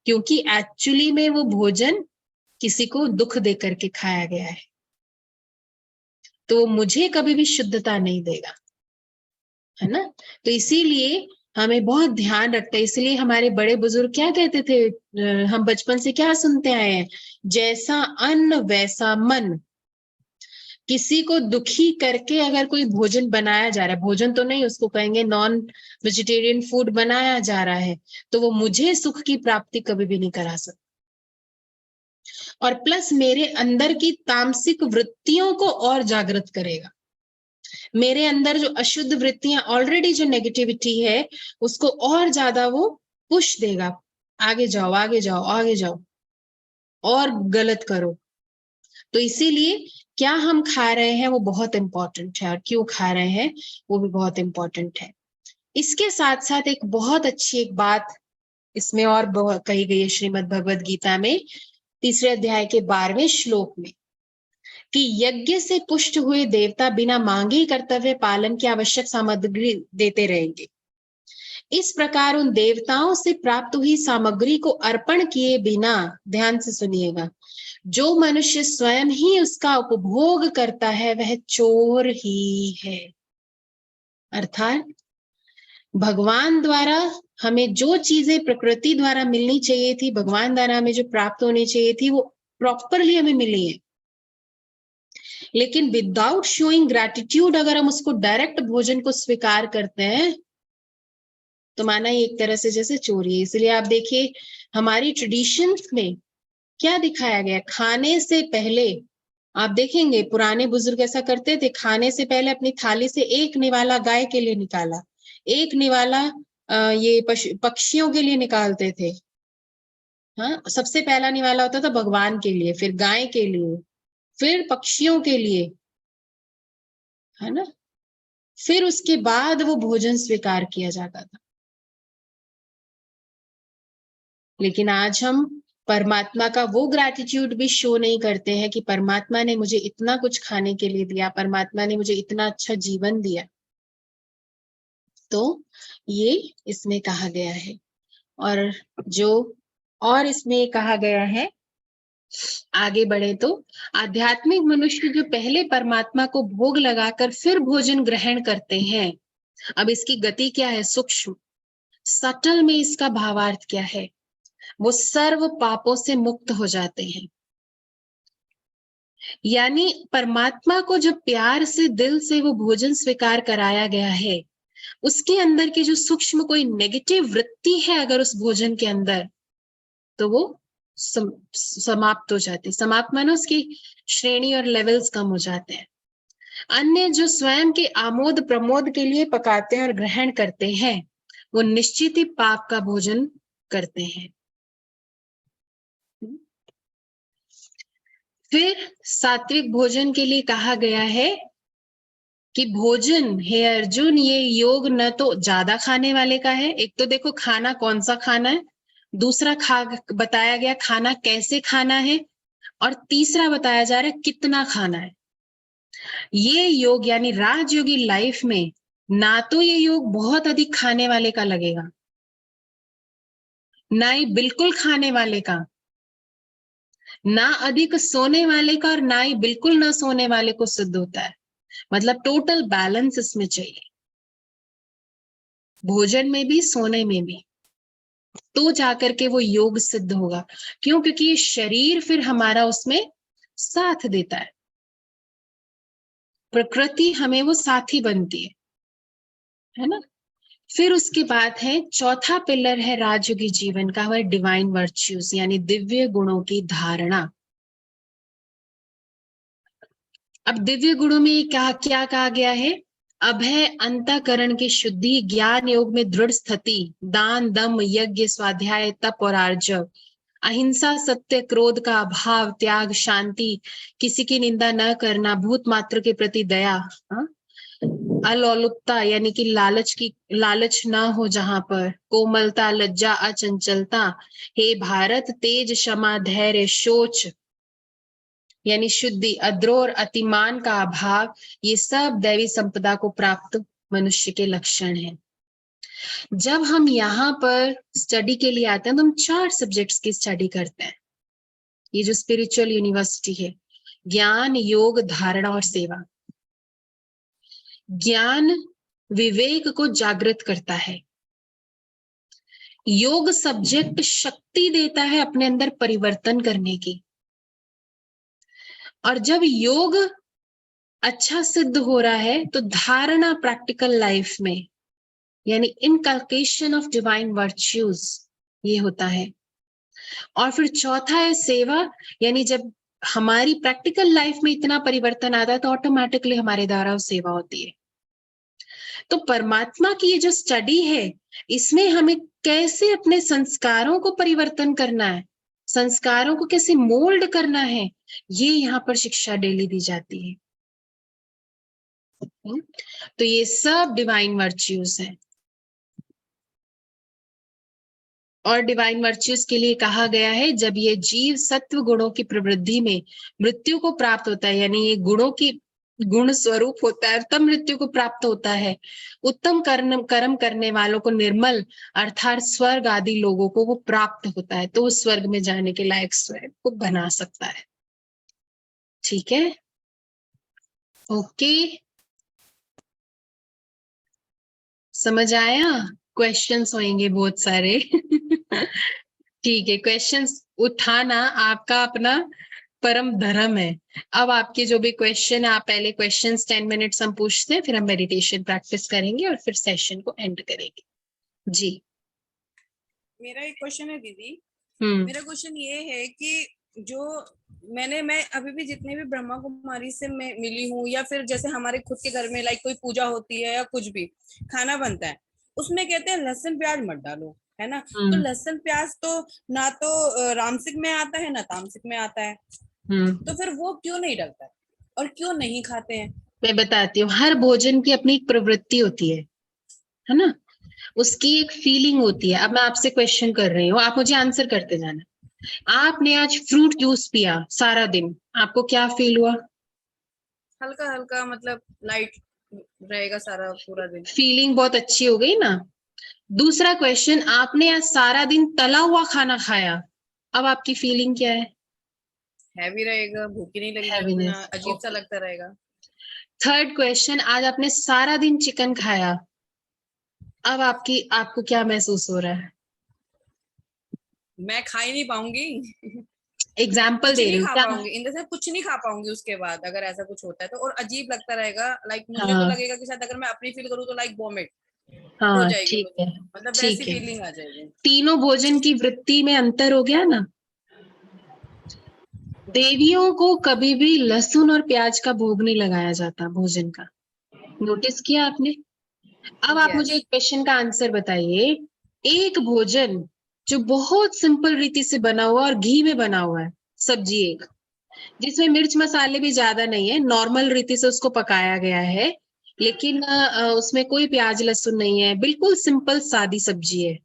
क्योंकि एक्चुअली में वो भोजन किसी को दुख दे करके खाया गया है। तो मुझे कभी भी शुद्धता नहीं देगा, है ना। तो इसीलिए हमें बहुत ध्यान रखते हैं। इसलिए हमारे बड़े बुजुर्ग क्या कहते थे, हम बचपन से क्या सुनते आए हैं, जैसा अन्न वैसा मन। किसी को दुखी करके अगर कोई भोजन बनाया जा रहा है, भोजन तो नहीं उसको कहेंगे, नॉन वेजिटेरियन फूड बनाया जा रहा है, तो वो मुझे सुख की प्राप्ति कभी भी नहीं करा सकता, और प्लस मेरे अंदर की तामसिक वृत्तियों को और जागृत करेगा। मेरे अंदर जो अशुद्ध वृत्तियां, ऑलरेडी जो नेगेटिविटी है, उसको और ज्यादा वो पुश देगा, आगे जाओ आगे जाओ आगे जाओ और गलत करो। तो इसीलिए क्या हम खा रहे हैं वो बहुत इंपॉर्टेंट है, और क्यों खा रहे हैं वो भी बहुत इंपॉर्टेंट है। इसके साथ साथ एक बहुत अच्छी एक बात इसमें और कही गई है श्रीमद् भगवद गीता में 3 अध्याय के 12वें श्लोक में, कि यज्ञ से पुष्ट हुए देवता बिना मांगे कर्तव्य पालन की आवश्यक सामग्री देते रहेंगे। इस प्रकार उन देवताओं से प्राप्त हुई सामग्री को अर्पण किए बिना, ध्यान से सुनिएगा, जो मनुष्य स्वयं ही उसका उपभोग करता है वह चोर ही है। अर्थात भगवान द्वारा हमें जो चीजें प्रकृति द्वारा मिलनी चाहिए थी, भगवान द्वारा हमें जो प्राप्त होनी चाहिए थी, वो प्रॉपरली हमें मिली है, लेकिन विदाउट शोइंग ग्रैटिट्यूड अगर हम उसको डायरेक्ट भोजन को स्वीकार करते हैं, तो माना ये एक तरह से जैसे चोरी है। इसलिए आप देखिए हमारी ट्रेडिशंस में क्या दिखाया गया, खाने से पहले आप देखेंगे पुराने बुजुर्ग ऐसा करते थे, खाने से पहले अपनी थाली से एक निवाला गाय के लिए निकाला, एक निवाला ये पक्षियों के लिए निकालते थे। हाँ, सबसे पहला निवाला होता था भगवान के लिए, फिर गाय के लिए, फिर पक्षियों के लिए, है ना, फिर उसके बाद वो भोजन स्वीकार किया जाता था। लेकिन आज हम परमात्मा का वो ग्रैटिट्यूड भी शो नहीं करते हैं कि परमात्मा ने मुझे इतना कुछ खाने के लिए दिया, परमात्मा ने मुझे इतना अच्छा जीवन दिया। तो ये इसमें कहा गया है। और इसमें कहा गया है, आगे बढ़े तो, आध्यात्मिक मनुष्य जो पहले परमात्मा को भोग लगाकर फिर भोजन ग्रहण करते हैं, अब इसकी गति क्या है, सूक्ष्म सटल में इसका भावार्थ क्या है, वो सर्व पापों से मुक्त हो जाते हैं। यानी परमात्मा को जब प्यार से दिल से वो भोजन स्वीकार कराया गया है, उसके अंदर की जो सूक्ष्म कोई नेगेटिव वृत्ति है अगर उस भोजन के अंदर, तो वो समाप्त हो जाती है। समाप्त मानो उसकी श्रेणी और लेवल्स कम हो जाते हैं। अन्य जो स्वयं के आमोद प्रमोद के लिए पकाते हैं और ग्रहण करते हैं, वो निश्चित ही पाप का भोजन करते हैं। फिर सात्विक भोजन के लिए कहा गया है कि भोजन, हे अर्जुन, ये योग न तो ज्यादा खाने वाले का है, एक तो देखो खाना कौन सा खाना है, दूसरा बताया गया खाना कैसे खाना है, और तीसरा बताया जा रहा है कितना खाना है। ये योग यानी राजयोगी लाइफ में ना तो ये योग बहुत अधिक खाने वाले का लगेगा, ना ही बिल्कुल खाने वाले का, ना अधिक सोने वाले का, और ना ही बिल्कुल ना सोने वाले को सिद्ध होता है। मतलब टोटल बैलेंस इसमें चाहिए, भोजन में भी सोने में भी, तो जाकर के वो योग सिद्ध होगा। क्यों? क्योंकि ये शरीर फिर हमारा उसमें साथ देता है, प्रकृति हमें वो साथी बनती है ना। फिर उसके बाद है चौथा पिलर है राजयोगी जीवन का, वह डिवाइन वर्च्यूज यानी दिव्य गुणों की धारणा। अब दिव्य गुणों में क्या कहा गया है? अभय, अंतःकरण की शुद्धि, ज्ञान योग में दृढ़ स्थिति, दान, दम, यज्ञ, स्वाध्याय, तप और आर्जव, अहिंसा, सत्य, क्रोध का अभाव, त्याग, शांति, किसी की निंदा न करना, भूत मात्र के प्रति दया, अलोलुपता यानी कि लालच ना हो जहां पर, कोमलता, लज्जा, अचंचलता, हे भारत, तेज, क्षमा, धैर्य, शोच यानी शुद्धि, अद्रोह, अतिमान का अभाव, ये सब दैवी संपदा को प्राप्त मनुष्य के लक्षण हैं। जब हम यहाँ पर स्टडी के लिए आते हैं तो हम 4 सब्जेक्ट्स की स्टडी करते हैं। ये जो स्पिरिचुअल यूनिवर्सिटी है, ज्ञान, योग, धारणा और सेवा। ज्ञान विवेक को जागृत करता है, योग सब्जेक्ट शक्ति देता है अपने अंदर परिवर्तन करने की, और जब योग अच्छा सिद्ध हो रहा है तो धारणा प्रैक्टिकल लाइफ में यानी इनकल्केशन ऑफ डिवाइन वर्च्यूज ये होता है। और फिर चौथा है सेवा, यानी जब हमारी प्रैक्टिकल लाइफ में इतना परिवर्तन आता है तो ऑटोमेटिकली हमारे द्वारा सेवा होती है। तो परमात्मा की ये जो स्टडी है, इसमें हमें कैसे अपने संस्कारों को परिवर्तन करना है, संस्कारों को कैसे मोल्ड करना है, ये यहाँ पर शिक्षा डेली दी जाती है। तो ये सब डिवाइन वर्च्यूज हैं। और डिवाइन वर्च्यूज के लिए कहा गया है, जब ये जीव सत्व गुणों की प्रवृत्ति में मृत्यु को प्राप्त होता है, यानी ये गुणों की गुण स्वरूप होता है, तब मृत्यु को प्राप्त होता है। उत्तम कर्म करने वालों को निर्मल अर्थात स्वर्ग आदि लोगों को वो प्राप्त होता है, तो वो स्वर्ग में जाने के लायक स्वयं को बना सकता है। ठीक है, ओके, समझ आया? क्वेश्चंस होंगे बहुत सारे। ठीक है, क्वेश्चंस उठाना आपका अपना परम धर्म है। अब आपके जो भी क्वेश्चन है, आप पहले क्वेश्चंस 10 मिनट्स हम पूछते हैं, फिर हम मेडिटेशन प्रैक्टिस करेंगे और फिर सेशन को एंड करेंगे। जी, मेरा एक क्वेश्चन है दीदी। हम्म, मेरा क्वेश्चन ये है कि जो मैं अभी भी जितने भी ब्रह्मा कुमारी से मैं मिली हूँ, या फिर जैसे हमारे खुद के घर में लाइक कोई पूजा होती है या कुछ भी खाना बनता है, उसमें कहते हैं लहसुन प्याज मत डालो, है ना। तो लहसुन प्याज तो ना तो रामसिक में आता है ना तामसिक में आता है, तो फिर वो क्यों नहीं डलता है और क्यों नहीं खाते हैं? मैं बताती हूँ, हर भोजन की अपनी एक प्रवृत्ति होती है ना, उसकी एक फीलिंग होती है। अब मैं आपसे क्वेश्चन कर रही हूँ, आप मुझे आंसर करते जाना। आपने आज फ्रूट जूस पिया सारा दिन, आपको क्या फील हुआ? हल्का हल्का, मतलब लाइट रहेगा सारा पूरा दिन। फीलिंग बहुत अच्छी हो गई ना। दूसरा क्वेश्चन, आपने आज सारा दिन तला हुआ खाना खाया, अब आपकी फीलिंग क्या है? हैवी रहेगा, भूख ही नहीं लगेगी, अपना हैवीनेस। अजीब सा लगता रहेगा। थर्ड क्वेश्चन, आज आपने सारा दिन चिकन खाया, अब आपको क्या महसूस हो रहा है? मैं खा ही नहीं पाऊंगी। एग्जाम्पल कुछ दे नहीं रही हूँ खा क्या? पाऊंगी, इन से कुछ नहीं खा पाऊंगी उसके बाद, अगर ऐसा कुछ होता है तो। और अजीब लगता रहेगा, लाइक मुझे तो हाँ लगेगा कि शायद अगर मैं अपनी फील करूँ तो लाइक वॉमिट हो हाँ, जाएगी ठीक मुझे, है, मतलब वैसी ठीक है। फीलिंग आ जाएगी। तीनों भोजन की वृत्ति में अंतर हो गया ना। देवियों को कभी भी लहसुन और प्याज का भोग नहीं लगाया जाता भोजन का, नोटिस किया आपने? अब आप मुझे यस। एक क्वेश्चन का आंसर बताइए। एक भोजन जो बहुत सिंपल रीति से बना हुआ और घी में बना हुआ है, सब्जी एक, जिसमें मिर्च मसाले भी ज्यादा नहीं है, नॉर्मल रीति से उसको पकाया गया है, लेकिन उसमें कोई प्याज लहसुन नहीं है, बिल्कुल सिंपल सादी सब्जी है।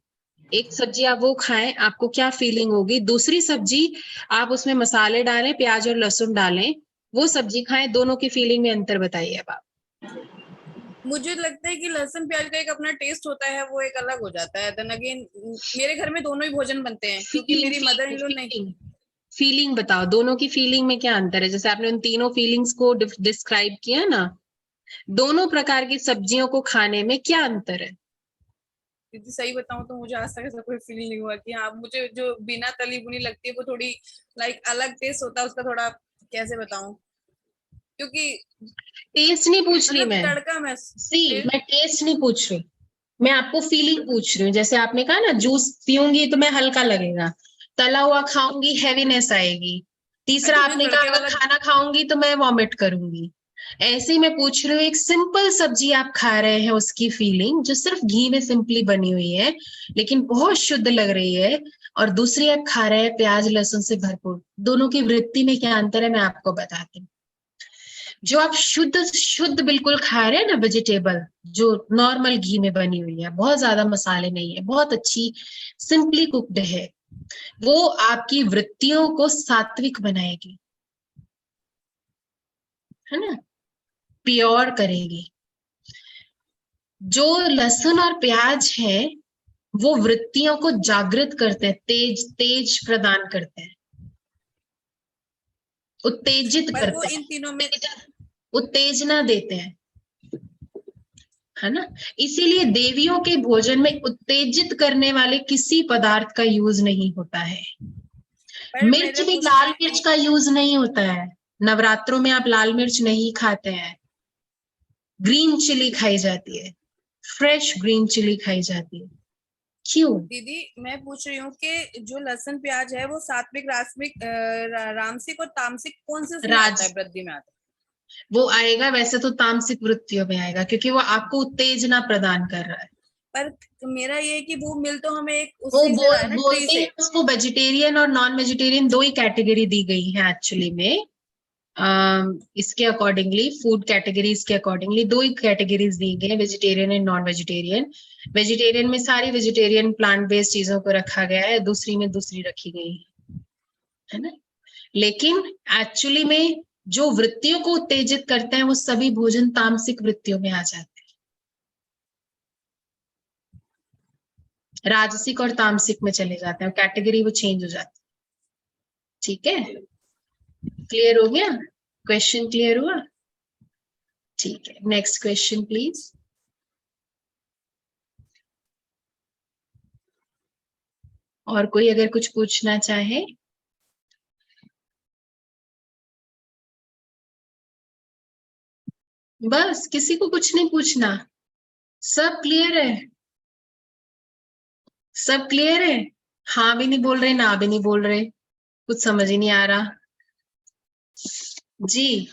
एक सब्जी आप वो खाएं, आपको क्या फीलिंग होगी? दूसरी सब्जी आप उसमें मसाले डालें, प्याज और लहसुन डालें, वो सब्जी खाएं, दोनों की फीलिंग में अंतर बताइए अब आप। मुझे लगता है कि लहसुन प्याज का एक अपना टेस्ट होता है, वो एक अलग हो जाता है। देन अगेन मेरे घर में दोनों ही भोजन बनते हैं, क्योंकि फीलिंग मेरी मदर इन लॉ नहीं। फीलिंग फीलिंग बताओ, दोनों की फीलिंग में क्या अंतर है? जैसे आपने उन तीनों फीलिंग्स को डिस्क्राइब किया ना, दोनों प्रकार की सब्जियों को खाने में क्या अंतर है? क्योंकि सही बताऊं तो मुझे आज तक ऐसा कोई फील नहीं हुआ कि हाँ, मुझे जो बिना तली भुनी लगती है वो थोड़ी लाइक अलग टेस्ट होता है उसका, थोड़ा कैसे बताऊं, क्योंकि टेस्ट नहीं पूछ रही मतलब मैं, तड़का में फिर मैं टेस्ट नहीं पूछ रही, मैं आपको फीलिंग पूछ रही हूँ। जैसे आपने कहा ना, जूस पीऊंगी तो मैं हल्का लगेगा, तला हुआ खाऊंगी हैवीनेस आएगी, तीसरा तो मुझे आपने कहा तड़के अगर वाला। खाना खाऊंगी तो मैं वॉमिट करूंगी। ऐसे ही मैं पूछ रही हूँ, एक सिंपल सब्जी आप खा रहे हैं, उसकी फीलिंग जो सिर्फ घी में सिंपली बनी हुई है लेकिन बहुत शुद्ध लग रही है, और दूसरी आप खा रहे हैं प्याज लहसुन से भरपूर, दोनों की वृत्ति में क्या अंतर है मैं आपको बताती हूँ। जो आप शुद्ध शुद्ध बिल्कुल खा रहे हैं ना, वेजिटेबल जो नॉर्मल घी में बनी हुई है, बहुत ज्यादा मसाले नहीं है, बहुत अच्छी सिंपली कुक्ड है, वो आपकी वृत्तियों को सात्विक बनाएगी, है ना, प्योर करेगी। जो लहसुन और प्याज है वो वृत्तियों को जागृत करते हैं, तेज तेज प्रदान करते हैं, उत्तेजित पर वो करते इन तीनों में। हैं, उत्तेजना देते हैं, है ना। इसीलिए देवियों के भोजन में उत्तेजित करने वाले किसी पदार्थ का यूज नहीं होता है। पर मिर्च मेरा भी पूछना लाल है मिर्च कि का यूज नहीं होता है, नवरात्रों में आप लाल मिर्च नहीं खाते हैं, ग्रीन चिली खाई जाती है, फ्रेश ग्रीन चिली खाई जाती है। क्यों? दीदी, मैं पूछ रही हूँ कि जो लहसुन प्याज है वो सात्विक रास्मिक रामसिक और तामसिक कौन से उसमें आता राज है, वृद्धि में आता वो आएगा वैसे तो तामसिक वृत्तियों में आएगा, क्योंकि वो आपको उत्तेजना प्रदान कर रहा है। है? पर मेरा ये है कि वो मिल तो हमें एक वो उसी से रहा है ना, ट्री बोलते से। हैं उसको वेजिटेरियन और नॉन वेजिटेरियन, दो ही कैटेगरी दी गई है एक्चुअली में। इसके अकॉर्डिंगली, फूड कैटेगरीज के अकॉर्डिंगली दो ही कैटेगरीज दी गई है, vegetarian and non vegetarian. Vegetarian में सारी वेजिटेरियन प्लांट बेस्ड चीजों को रखा गया है, दूसरी में दूसरी रखी गई है ना। लेकिन एक्चुअली में जो वृत्तियों को उत्तेजित करते हैं वो सभी भोजन तामसिक वृत्तियों में आ जाते हैं, राजसिक और तामसिक में चले जाते हैं, कैटेगरी वो चेंज हो जाती है। ठीक है, क्लियर हो गया? क्वेश्चन क्लियर हुआ? ठीक है, नेक्स्ट क्वेश्चन प्लीज। और कोई अगर कुछ पूछना चाहे? बस, किसी को कुछ नहीं पूछना? सब क्लियर है? सब क्लियर है? हाँ भी नहीं बोल रहे, ना भी नहीं बोल रहे, कुछ समझ ही नहीं आ रहा जी।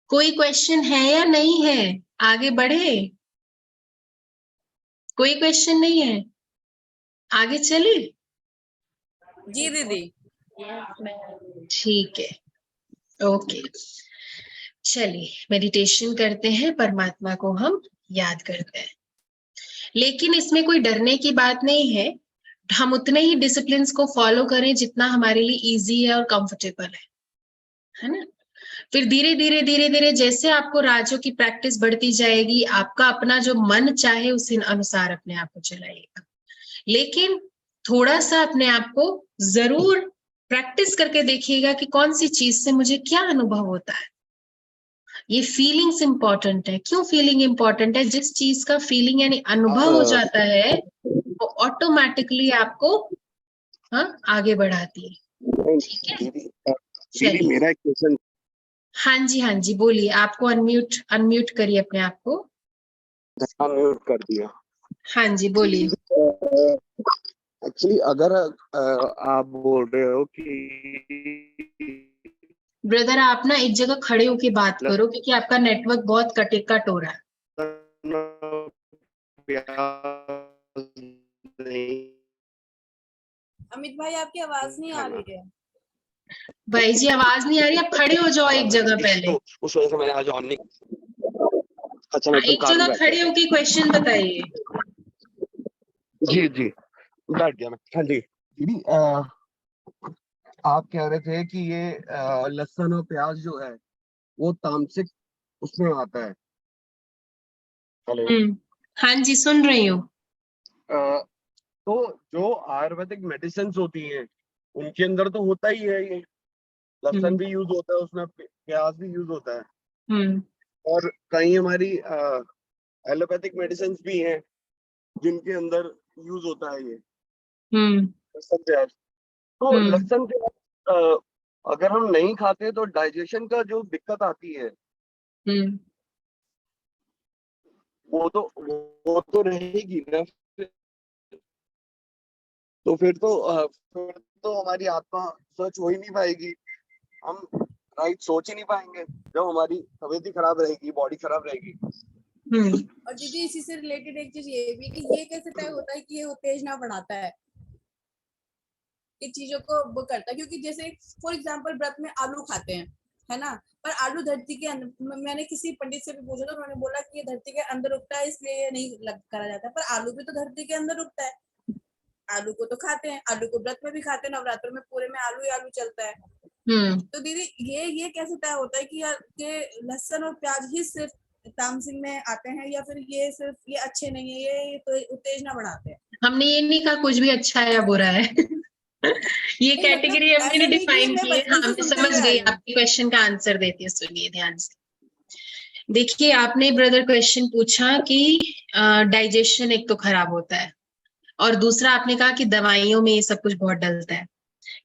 कोई क्वेश्चन है या नहीं है? आगे बढ़े? कोई क्वेश्चन नहीं है? आगे चले? जी दीदी। ठीक है, ओके। चलिए मेडिटेशन करते हैं, परमात्मा को हम याद करते हैं। लेकिन इसमें कोई डरने की बात नहीं है, हम उतने ही डिसिप्लिन को फॉलो करें जितना हमारे लिए इजी है और कंफर्टेबल है ना। फिर धीरे धीरे धीरे धीरे जैसे आपको राजों की प्रैक्टिस बढ़ती जाएगी, आपका अपना जो मन चाहे उसी अनुसार अपने आप को चलाइएगा। लेकिन थोड़ा सा अपने आप को जरूर प्रैक्टिस करके देखिएगा कि कौन सी चीज से मुझे क्या अनुभव होता है। ये फीलिंग्स इंपॉर्टेंट है। क्यों फीलिंग इंपॉर्टेंट है? जिस चीज का फीलिंग यानी अनुभव हो जाता है वो ऑटोमेटिकली आपको आगे बढ़ाती है। ठीक है, दीदी मेरा एक क्वेश्चन। हाँ जी बोलिए। आपको अनम्यूट करिए अपने आप को। अनम्यूट कर दिया। हाँ जी बोलिए। एक्चुअली अगर आप बोल रहे हो कि ब्रदर आप ना एक जगह खड़े होके बात करो, क्योंकि आपका नेटवर्क बहुत कट हो रहा है। अमित भाई आपकी आवाज नहीं आ रही है। भाई जी आवाज नहीं आ रही, आप खड़े हो जाओ एक जगह पहले। उस वजह से मैंने आज ऑन नहीं। अच्छा मैं एक जगह खड़े होके क्वेश्चन बताइए। जी बैठ गया मैं। हाँ जी दीदी, आप कह रहे थे कि ये लहसुन और प्याज जो है वो तामसिक उसमें आता है। हेलो। हाँ जी सुन रही हूँ। तो जो आयुर्वेदिक मेडिसिन होती हैं उनके अंदर तो होता ही है ये, लहसुन भी यूज होता है उसमें, प्याज भी यूज होता है। और कई हमारी एलोपैथिक मेडिसिन भी हैं जिनके अंदर यूज होता है ये लहसुन प्याज। तो लहसुन प्याज अगर हम नहीं खाते तो डाइजेशन का जो दिक्कत आती है वो तो रहेगी ना। तो फिर तो हमारी आत्मा सच हो ही नहीं पाएगी, हम राइट सोच ही नहीं पाएंगे जब हमारी तबीयत ही खराब रहेगी, बॉडी खराब रहेगी। और दीदी इसी से रिलेटेड एक चीज ये भी कि ये कैसे तय होता है कि ये उत्तेजना बढ़ाता है, ये चीजों को वो करता है। क्योंकि जैसे फॉर एग्जांपल व्रत में आलू खाते हैं, है ना, पर आलू धरती के अंदर, मैंने किसी पंडित से भी पूछा तो उन्होंने बोला कि ये धरती के अंदर उगता है इसलिए ये नहीं करा जाता, पर आलू भी तो धरती के अंदर उगता है। आलू को तो खाते हैं, आलू को व्रत में भी खाते हैं, नवरात्र में पूरे में आलू ही आलू चलता है। तो दीदी ये कैसे तय होता है कि लहसुन और प्याज ही सिर्फ तामसिक में आते हैं, या फिर ये सिर्फ ये अच्छे नहीं है, ये तो उत्तेजना बढ़ाते हैं? हमने ये नहीं कहा कुछ भी अच्छा है या बुरा है। ये कैटेगरी हमने डिफाइन की है। हाँ मैं समझ गई, आपके क्वेश्चन का आंसर देती है, सुनिए ध्यान से। देखिए आपने ब्रदर क्वेश्चन पूछा कि डाइजेशन एक तो खराब होता है, और दूसरा आपने कहा कि दवाइयों में ये सब कुछ बहुत डलता है।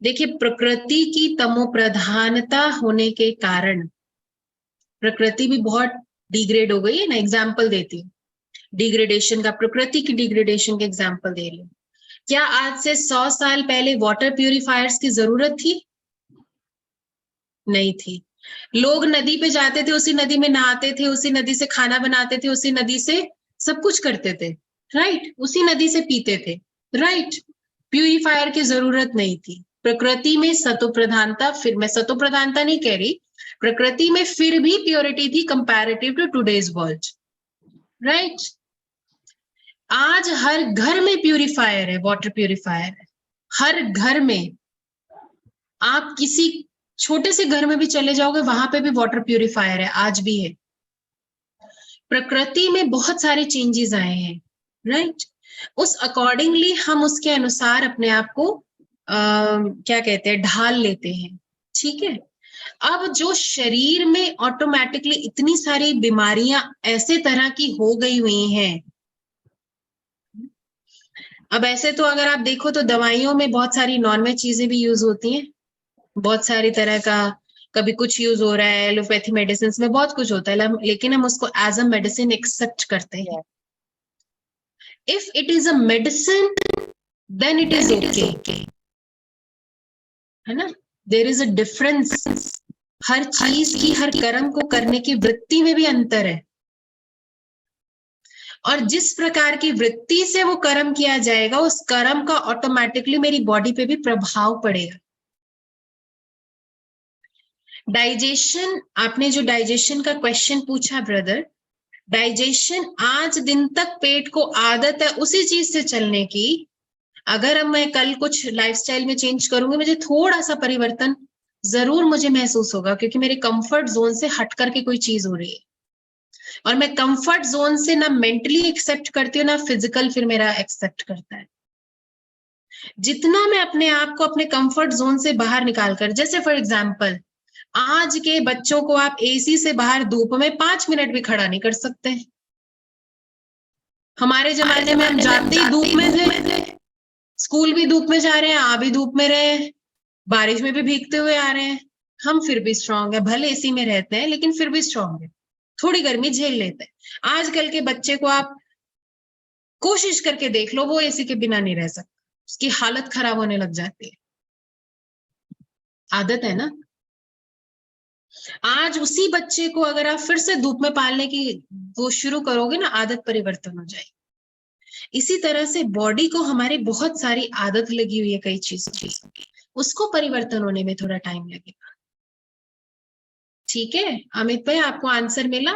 देखिए प्रकृति की तमो प्रधानता होने के कारण प्रकृति भी बहुत डिग्रेड हो गई है ना। एग्जाम्पल देती हूँ डिग्रेडेशन का, प्रकृति की डिग्रेडेशन के एग्जाम्पल दे रही हूँ। क्या आज से 100 साल पहले वाटर प्यूरिफायर्स की जरूरत थी? नहीं थी। लोग नदी पे जाते थे, उसी नदी में नहाते थे, उसी नदी से खाना बनाते थे, उसी नदी से सब कुछ करते थे, राइट? उसी नदी से पीते थे, राइट? प्यूरिफायर की जरूरत नहीं थी। प्रकृति में सतो प्रधानता, फिर मैं सतो प्रधानता नहीं कह रही, प्रकृति में फिर भी प्योरिटी थी comparative to today's world, right? आज हर घर में प्यूरिफायर है, वाटर प्यूरिफायर है हर घर में। आप किसी छोटे से घर में भी चले जाओगे, वहां पे भी वाटर प्यूरिफायर है, आज भी है। प्रकृति में बहुत सारे चेंजेस आए हैं, राइट? उस अकॉर्डिंगली हम उसके अनुसार अपने आप को क्या कहते हैं, ढाल लेते हैं, ठीक है? अब जो शरीर में ऑटोमेटिकली इतनी सारी बीमारियां ऐसे तरह की हो गई हुई हैं, अब ऐसे तो अगर आप देखो तो दवाइयों में बहुत सारी नॉनवेज चीजें भी यूज होती हैं, बहुत सारी तरह का, कभी कुछ यूज हो रहा है, एलोपैथी मेडिसिन में बहुत कुछ होता है, लेकिन हम उसको एज अ मेडिसिन एक्सेप्ट करते हैं। If it is a medicine, then it is okay. है ना? There is a difference. हर चीज की, हर कर्म को करने की वृत्ति में भी अंतर है, और जिस प्रकार की वृत्ति से वो कर्म किया जाएगा, उस कर्म का ऑटोमेटिकली मेरी बॉडी पे भी प्रभाव पड़ेगा। डाइजेशन, आपने जो डाइजेशन का क्वेश्चन पूछा ब्रदर, डाइजेशन आज दिन तक पेट को आदत है उसी चीज से चलने की। अगर अब मैं कल कुछ लाइफस्टाइल में चेंज करूंगी, मुझे थोड़ा सा परिवर्तन जरूर मुझे महसूस होगा, क्योंकि मेरे कंफर्ट जोन से हट करके कोई चीज हो रही है, और मैं कंफर्ट जोन से ना मेंटली एक्सेप्ट करती हूँ, ना फिजिकल फिर मेरा एक्सेप्ट करता है। जितना मैं अपने आप को अपने कंफर्ट जोन से बाहर निकाल कर, जैसे फॉर एग्जांपल आज के बच्चों को आप एसी से बाहर धूप में 5 मिनट भी खड़ा नहीं कर सकते। हमारे जमाने में हम जाते ही धूप में थे, स्कूल भी धूप में जा रहे हैं, आ भी धूप में रहे हैं, बारिश में भी भीगते हुए आ रहे हैं, हम फिर भी स्ट्रांग है। भले एसी में रहते हैं लेकिन फिर भी स्ट्रांग है, थोड़ी गर्मी झेल लेते हैं। आजकल के बच्चे को आप कोशिश करके देख लो, वो एसी के बिना नहीं रह सकता, उसकी हालत खराब होने लग जाती है। आदत है ना। आज उसी बच्चे को अगर आप फिर से धूप में पालने की वो शुरू करोगे ना, आदत परिवर्तन हो जाएगी। इसी तरह से बॉडी को हमारी बहुत सारी आदत लगी हुई है कई चीजों की, उसको परिवर्तन होने में थोड़ा टाइम लगेगा। ठीक है अमित भाई, आपको आंसर मिला?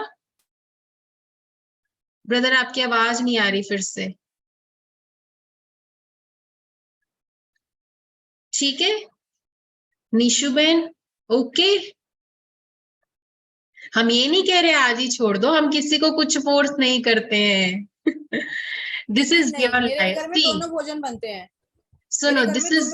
ब्रदर आपकी आवाज नहीं आ रही फिर से। ठीक है निशु बहन, ओके। हम ये नहीं कह रहे आज ही छोड़ दो, हम किसी को कुछ फोर्स नहीं करते हैं। This is your life. दोनों भोजन बनते हैं। सुनो, दिस इज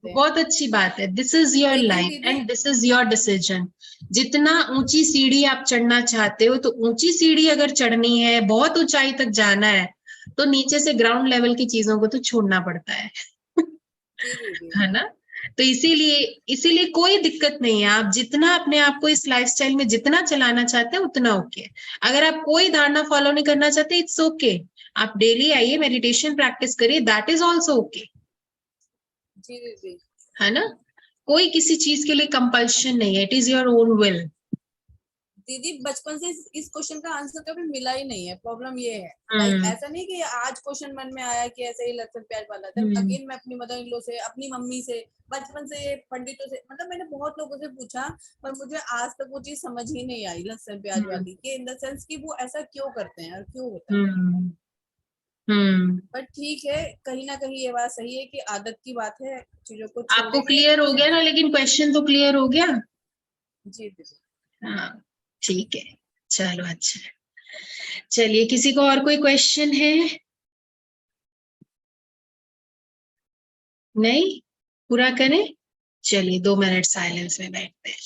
बहुत अच्छी बात है। This is your life and this is your decision. जितना ऊंची सीढ़ी आप चढ़ना चाहते हो, तो ऊंची सीढ़ी अगर चढ़नी है, बहुत ऊंचाई तक जाना है, तो नीचे से ग्राउंड लेवल की चीजों को तो छोड़ना पड़ता है। है ना? तो इसीलिए कोई दिक्कत नहीं है। आप जितना अपने आप को इस लाइफस्टाइल में जितना चलाना चाहते हैं उतना ओके। अगर आप कोई धारणा फॉलो नहीं करना चाहते, इट्स ओके। आप डेली आइए, मेडिटेशन प्रैक्टिस करिए, दैट इज ऑल्सो ओके। जी है ना? कोई किसी चीज के लिए कंपल्शन नहीं है, it is your own will. दीदी बचपन से इस क्वेश्चन का आंसर कभी मिला ही नहीं है, प्रॉब्लम ये है। ऐसा नहीं कि आज क्वेश्चन मन में आया कि ऐसे ही लहसुन प्याज वाला था। अगेन मैं अपनी मदर इन लॉ से, अपनी मम्मी से, बचपन से पंडितों से, मतलब मैंने बहुत लोगों से पूछा, पर मुझे आज तक वो चीज समझ ही नहीं आई लहसुन प्याज वाली, कि इन द सेंस कि वो ऐसा क्यों करते हैं और क्यों होता है। बट ठीक है, कहीं ना कहीं ये बात सही है कि आदत की बात है, चीजों को आपको क्लियर हो गया ना? लेकिन क्वेश्चन तो क्लियर हो गया। जी दीदी। हाँ ठीक है, चलो अच्छा। चलिए, किसी को और कोई क्वेश्चन है? नहीं? पूरा करें? चलिए 2 मिनट साइलेंस में बैठते हैं।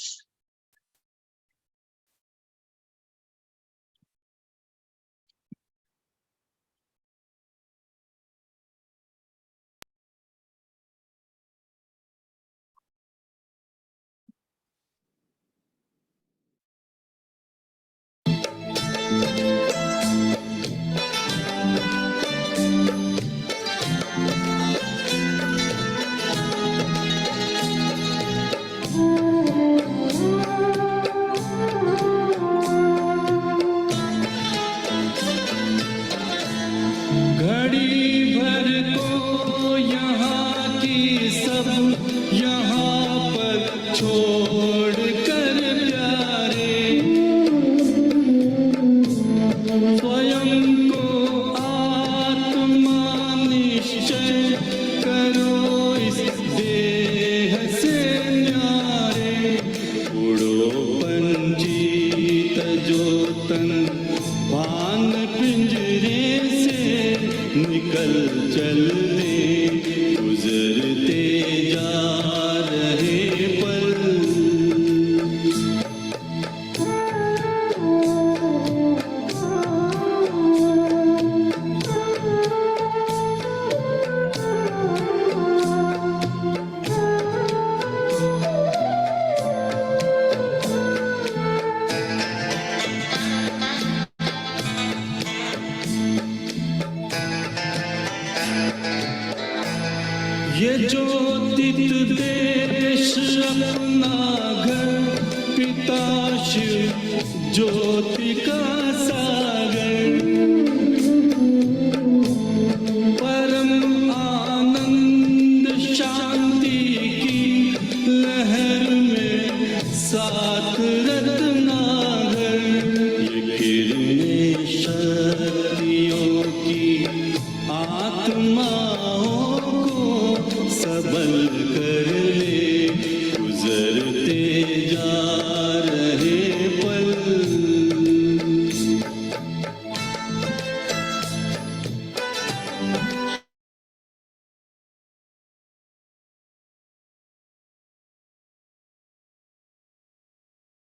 ज्योतित देश अपना घर, पिता शिव ज्योति का सागर, परम आनंद शांति की लहर में सात रत्नागर, ये किरणें शक्तियों की आत्माओं को सबल कर ले, गुजरते जा रहे पल।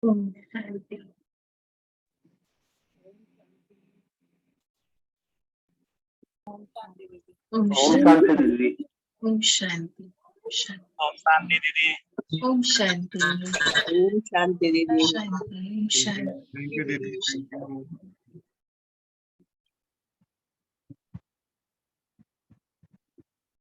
ओम शांति। ओम शांति दीदी। ओम शांति। ओम शांति दीदी। ओम शांति। ओम शांति दीदी। शांति। ओम शांति। थैंक यू दीदी।